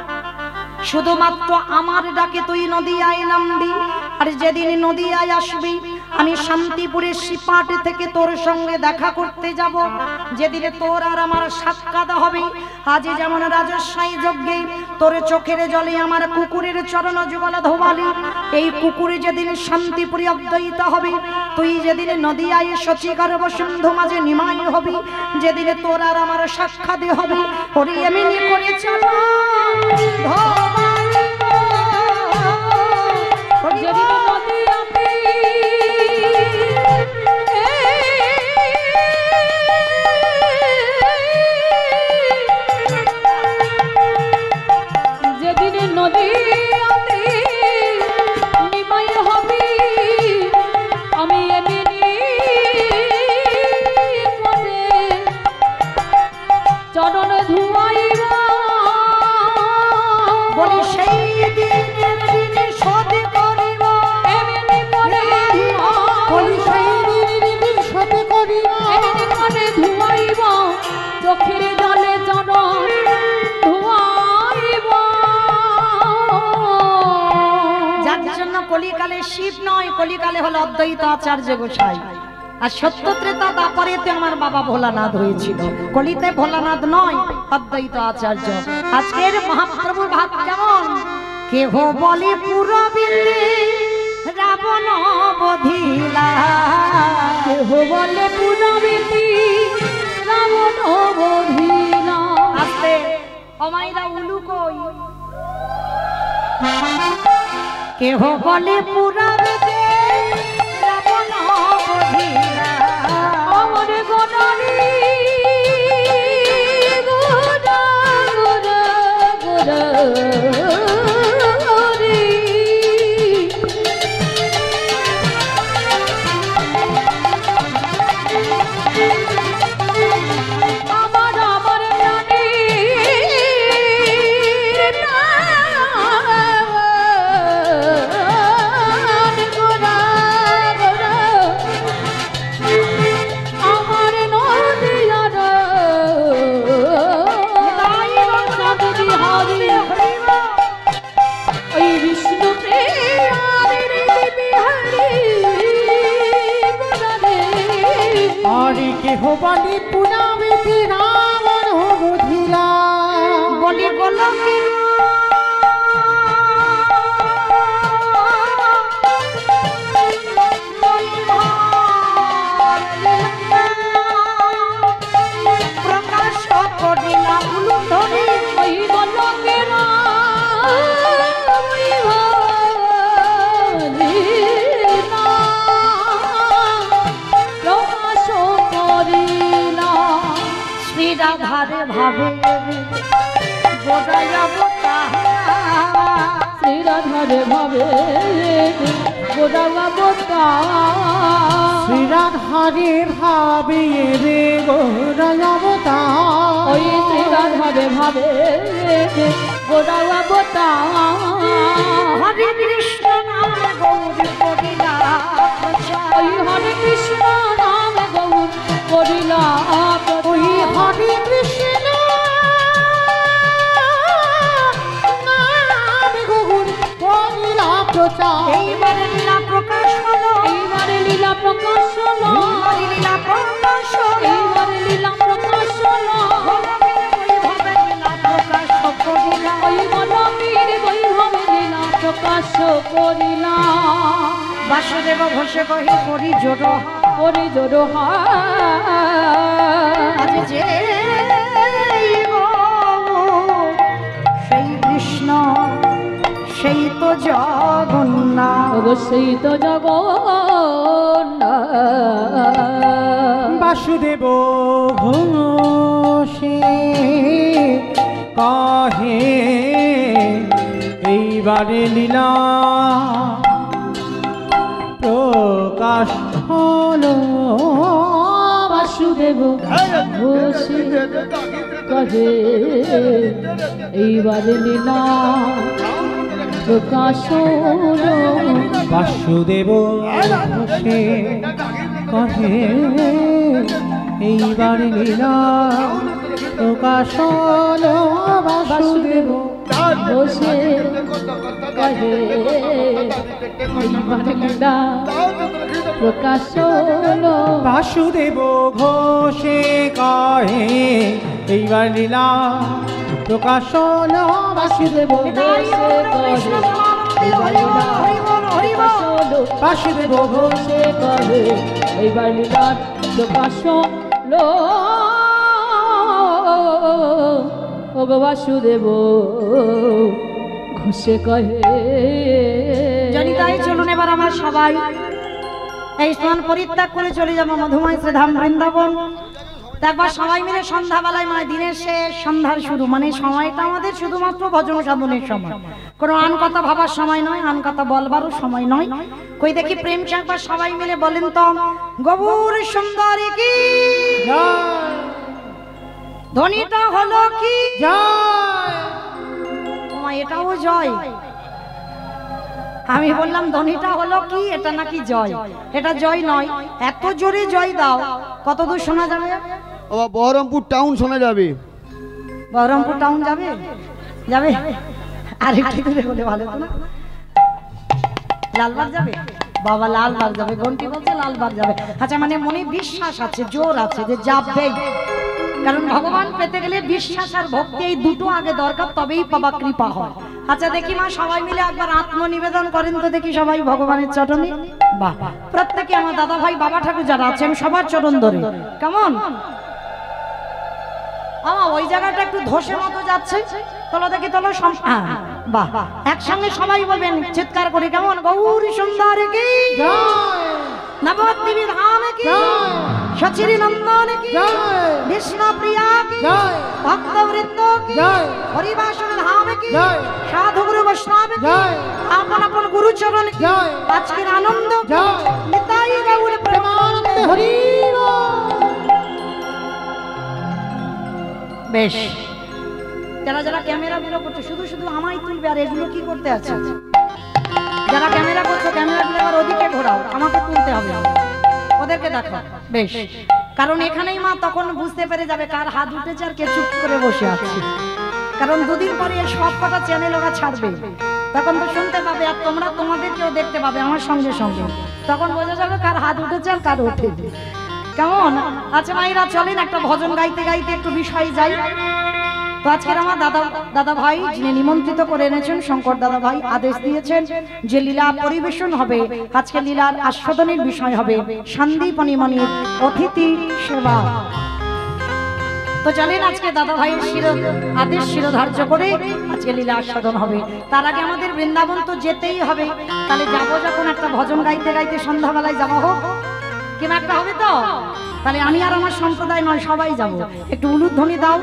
শুধুমাত্র আমার ডাকে তুই নদিয়ায় নামবি আর যেদিন নদিয়ায় আসবি আমি শান্তিপুরের শিপাটি থেকে তোর সঙ্গে দেখা করতে যাব যেদিনে তোর আর আমার সাক্ষাৎ হবে আজ যেমন রাজস্বাই যজ্ঞে তোর চোখের জলে আমার কুকুরের চরণ যুগল ধোবালি এই কুকুরে যেদিন শান্তিপুরে অদ্বৈত হবে তুই যেদিন নদিয়ায় শচীগর্ভ সিন্ধু মাঝে নিমাই হবি যেদিনে তোর আর আমার সাক্ষাৎ হবে ওরে এমনি করে চলো কলিকালে শিব নয় কলিকালে হলো অদ্বৈত আচার্য গোসাই আর সত্য ত্রেতা দাপরেতে আমার বাবা ভোলানাথ হয়েছিল কলিতে ভোলানাথ নয় অদ্বৈত আচার্য আজকের মহাপ্রভুর ভাব কেমন কেহ বলে পুরবিন্দে রাবণ বধিলা কেহ বলে পুরবিন্দে রাবণ বধিলা আস্তে অমাইরা উলু কই কেহ বলে পুরবিন্দে রাবণ বধিলা আমার গণারি গোরা গোরা গোরা কেহ বলি পুরাবিতে রাবণ বধিলা বলি গোলকে প্রকাশ করিলা উলু ধরে ওই গোলকেরা রাধারে ভাবে গোদায়াবতা শ্রী রাধারে ভাবে গোদায়াবতা শ্রী রাধারে ভাবে রে গোদায়াবতা ওই শ্রী রাধারে ভাবে গোদায়াবতা হরে কৃষ্ণ নাম গৌর করিলা ওই হরে কৃষ্ণ নাম গৌর করিলা ওই হরে কৃষ্ণ নাম গৌর করিলা প্রচার এইবারে লীলা প্রকাশ হলো এইবারে লীলা প্রকাশ হলো লীলা প্রকাশ হলো এইবারে লীলা প্রকাশ হলো বৈভবে লীলা প্রকাশ করিলা ওই মনবীর বৈভবে লীলা প্রকাশ করিলা বাসুদেব ঘোষে কহি করি জোড় করি জোড় আজ যে সেই কৃষ্ণ সেই তো জগন্নাথ সেই তো জগন্নাথ বাসুদেব ঘোষে কহে এইবারে লীলা প্রকাশ হলো। বাসুদেব ঘোষে কহে এইবারে লীলা প্রকাশ হলো। বাসুদেব ঘোষে কহে এইবারে লীলা প্রকাশ হলো। বাসুদেব ঘোষে কহে এইবারে লীলা প্রকাশ হলো। বাসুদেব ঘোষে কহে এইবার লীলা প্রকাশ হলো। বাসুদেব ঘোষে কহে এইবার লীলা প্রকাশ হলো। বাসুদেব ঘোষে কহে এইবার লীলা প্রকাশ হলো। ও গো বাসুদেব ঘোষে কহে। জানি তাই চলুন এবার আমার সবাই এই স্থান পরিত্যাগ করে চলে যাবো মধুময় শ্রীধাম বৃন্দাবন। একবার সবাই মিলে সন্ধ্যাবেলায় মানে দিনের শেষ সন্ধ্যার শুরু, মানে সময়টা আমাদের শুধুমাত্র ভজন সাধনের সময়, কোনো আন কথা ভাবার সময় নয়, আন কথা বলবারও সময় নয়। কই দেখি প্রেম একবার সবাই মিলে বলেন তো, গৌর সুন্দরী কি ধ্বনিটা হলো কি জয়। ওমা, এটাও জয়। আমি বললাম ধ্বনিটা হলো কি, এটা নাকি জয়। এটা জয় নয়, এত জোরে জয় দাও কত দূর শোনা যাবে? বহরমপুর টাউন শোনা যাবে। বহরমপুর টাউন যাবে যাবে আর একটু দূরে বলে ভালো হতো না? লালবাগ যাবে বাবা, লালবাগ যাবে। ঘন্টি বলছে লালবাগ যাবে। আচ্ছা, মানে মনে বিশ্বাস আছে, জোর আছে যে যাবে, কারণ ভগবান পেতে গেলে বিশ্বাস আর ভক্তি এই দুটো আগে দরকার, তবেই বাবা কৃপা হয়। আচ্ছা দেখি মা সবাই মিলে একবার আত্মনিবেদন করেন তো দেখি সবাই ভগবানের চরণে। বাহ, প্রত্যেকে আমার দাদা ভাই বাবা ঠাকুর যারা আছেন সবার চরণ ধরে কেমন। ওই জায়গাটা একটু ধসে মতো যাচ্ছে, তোলো দেখি তোলো। বাহ, একসঙ্গে সবাই বলবেন চিৎকার করে কেমন, গৌরী সুন্দরী কি নবদ্বীপী ধাম কি সচিরি নন্দন কি বিষ্ণু প্রিয়া কি ভক্তবৃন্দ কি হরিবাসন ধাম কি সাধু গুরু বৈষ্ণব কি আপন আপন গুরু চরণ কি আজকের আনন্দ নিতাই গৌর প্রেমানন্দ হরি। বেশ, যারা যারা ক্যামেরা গুলো করছে শুধু শুধু আমায় তুলবে, আর এগুলো কি করতে আছে? যারা ক্যামেরা করছো ক্যামেরা গুলো আবার ওদিকে ঘোরাও, আমাকে তুলতে হবে, ওদেরকে দেখো। বেশ, কারণ এখানেই মা তখন বুঝতে পেরে যাবে কার হাত উঠেছে আর কে চুপ করে বসে আছে। কারণ দুদিন পরে সব কটা চ্যানেল ওরা ছাড়বে, তখন তো শুনতে পাবে আর তোমরা তোমাদেরকেও দেখতে পাবে আমার সঙ্গে সঙ্গে, তখন বোঝা যাবে কার হাত উঠেছে আর কার ওঠেনি। কেমন? আচ্ছা মায়েরা চলেন একটা ভজন গাইতে গাইতে একটু বিষয় যাই। তো আজকের আমার দাদা ভাই যিনি নিমন্ত্রিত করে এনেছেন, শঙ্কর দাদা ভাই আদেশ দিয়েছেন যে লীলা পরিবেশন হবে, আজকে লীলার আস্বাদনের বিষয় হবে সন্দীপনীমণির অতিথি সেবা। তো চলেন আজকে দাদা ভাইয়ের আদেশ শিরোধার্য করে আজকে লীলা আস্বাদন হবে। তার আগে আমাদের বৃন্দাবন তো যেতেই হবে, তাহলে যাবো যখন একটা ভজন গাইতে গাইতে সন্ধ্যাবেলায় যাওয়া হোক, কিনা একটা হবে তো, তাহলে আমি আর আমার সম্প্রদায় নয় সবাই যাব। একটু উলুধ্বনি দাও।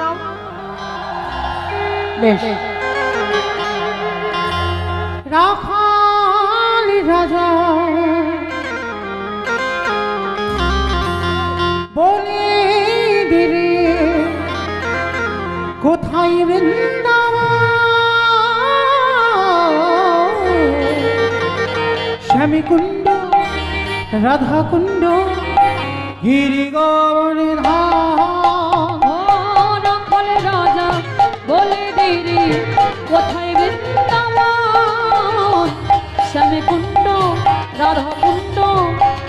বেশ, রাখালি রাজা বলে দিরে কোথায় বৃন্দাবন, শ্যামী কুণ্ড রাধা কুণ্ড গিরিগৌরী ধাম। রাজা বলে দিরে কোথায় বৃন্দাবন, শ্যামী কুণ্ড রাধা কুণ্ড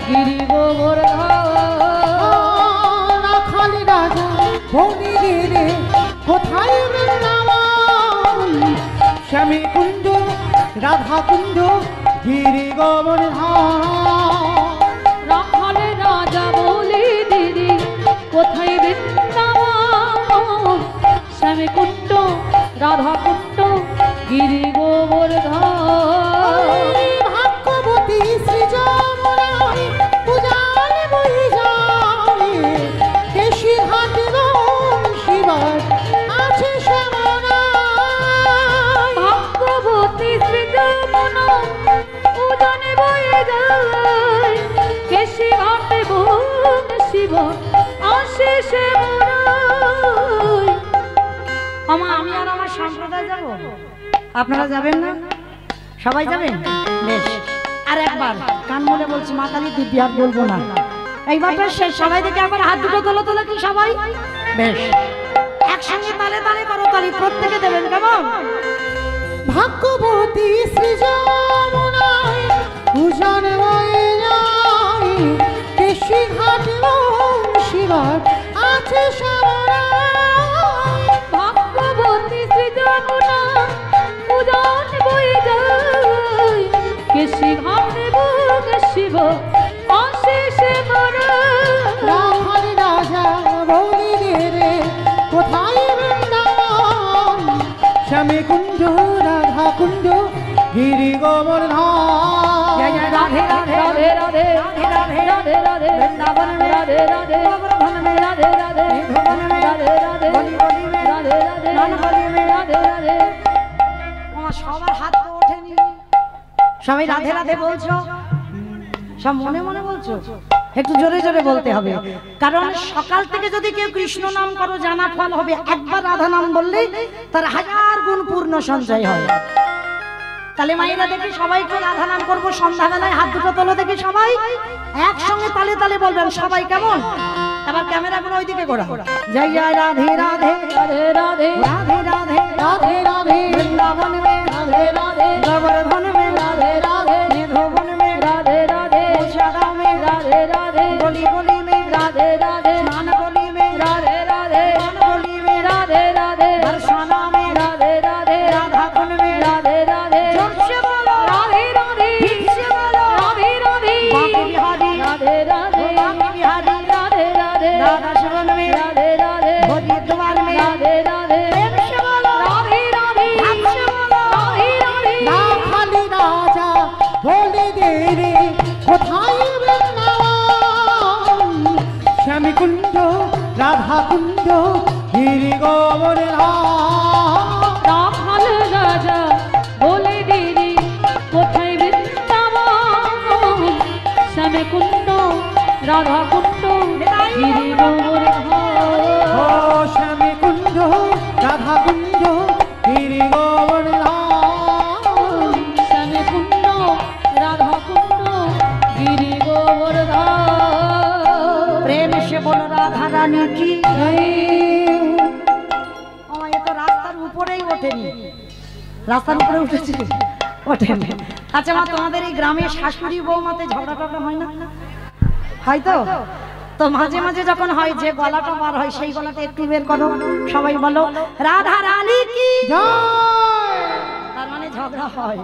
গিরি গোবর্ধন। রাখালি রাজা বলে দিরে কোথায় বৃন্দাবন, শ্যামী কুণ্ড রাধা কুণ্ড গিরি গোবর্ধন। রাখালে রাজা বলে দিদি কোথায় বৃন্দাবন, শ্যামী কুণ্ড রাধা কুণ্ড গিরি গোবর্ধন। ভাগ্যবতী আপনারা যাবেন না? সবাই যাবেন? বেশ, আর একবার কান মনে বলছি, মা কালী দিব্যি আর বলবো না। এইবারটা শেষ, সবাই দেখে একবার হাত দুটো তোলো তোলো কি সবাই? বেশ, একসঙ্গে তালে তালে করো তালি, প্রত্যেকে দেবেন, কেমন? ভাগ্যবতী শ্রী যমুনায় পূজন হয়ে যায়, কেশি ঘাট শিবার আছে সামরায়। ভাগ্যবতী শ্রী যমুনা পূজন বয়ে যায়, কেশি ঘাটে বগে শিব অশেষে মারায়। রাখাল রাজা বলি রে কোথায় বৃন্দাবন, শ্যামে কুঞ্জ রাধা কুঞ্জ গিরি গোবর্ধন। জয় জয় রাধে রাধে রাধে রাধে রাধে রাধে রাধে বৃন্দাবন মে রাধে রাধে গোবর্ধন মে রাধে রাধে মধুবন মে রাধে রাধে বলি বলি মে রাধে রাধে নানবলি মে রাধে রাধে। আমার সবার হাত তো ওঠেনি, সবাই রাধে রাধে বলছো, সব মনে মনে বলছো, একটু জোরে জোরে বলতে হবে, কারণ সকাল থেকে যদি কেউ কৃষ্ণ নাম করো জানা ফল হবে, একবার রাধা নাম বললেই তার 1000 গুণ পূর্ণ সঞ্চয় হয়। তাহলে মায়েরা দেখি সবাই একটু রাধা নাম করবো, সন্ধ্যাবেলায় হাত দুটো তোলো দেখি সবাই একসঙ্গে তালে তালে বলবেন, সবাই কেমন? এবার ক্যামেরাগুলো ওইদিকে ঘোরা। জয় জয় রাধে রাধে রাধে রাধে রাধে রাধে রাধে রাধে বৃন্দাবন মে রাধে রাধে গোবর্ধন মে রাধে রাধে মধুবন মে রাধে রাধে উষাদা মে রাধে রাধে গলি গলি মে রাধে রাধে নানবলি মে রাধে রাধে নানবলি মে রাধে রাধে দর্শনা মে রাধে রাধে রাধা কুন মে রাধে রাধে জোরসে বলো রাধে রাধে ঠিকসে বলো রাধে রাধে বাঁকে বিহারি রাধে রাধে বাঁকে বিহারি রাধে রাধে রাধা সেবন মে রাধে রাধে হরি দ্বার মে রাধে রাধে প্রেম সে বলো রাধে রাধে ভাবসে বলো রাধে রাধে রাখাল রাজা বলি রে কোথায় বৃন্দাবন, শ্যামে কুঞ্জ রাধা কুঞ্জ গিরি গোবর্ধন। রাখাল রাজা বলে দিদি কোথায় বৃন্দাবন, শ্যামে কুণ্ড রাধা কুণ্ড গিরি গোবর্ধন। ও শ্যামে কুঞ্জ রাধা কুঞ্জ গিরি গোবর্ধন। শ্যামে কুণ্ড রাধা কুণ্ড গিরি গোবর্ধন। প্রেম সে বলো রাধা রানী কি। জয়। ও এ তো রাস্তার উপরেই ওঠেনি, রাস্তার উপরে উঠেছে, ওঠেনি। আচ্ছা মা, তোমাদের এই গ্রামে শাশুড়ি বৌমাতে ঝগড়া টগড়া হয় না? হয়তো তো মাঝে মাঝে যখন হয়, যে গলাটা বার হয় সেই গলাটা একটু বের করো, সবাই বলো রাধা রানী কি। জয়। তার মানে ঝগড়া হয়।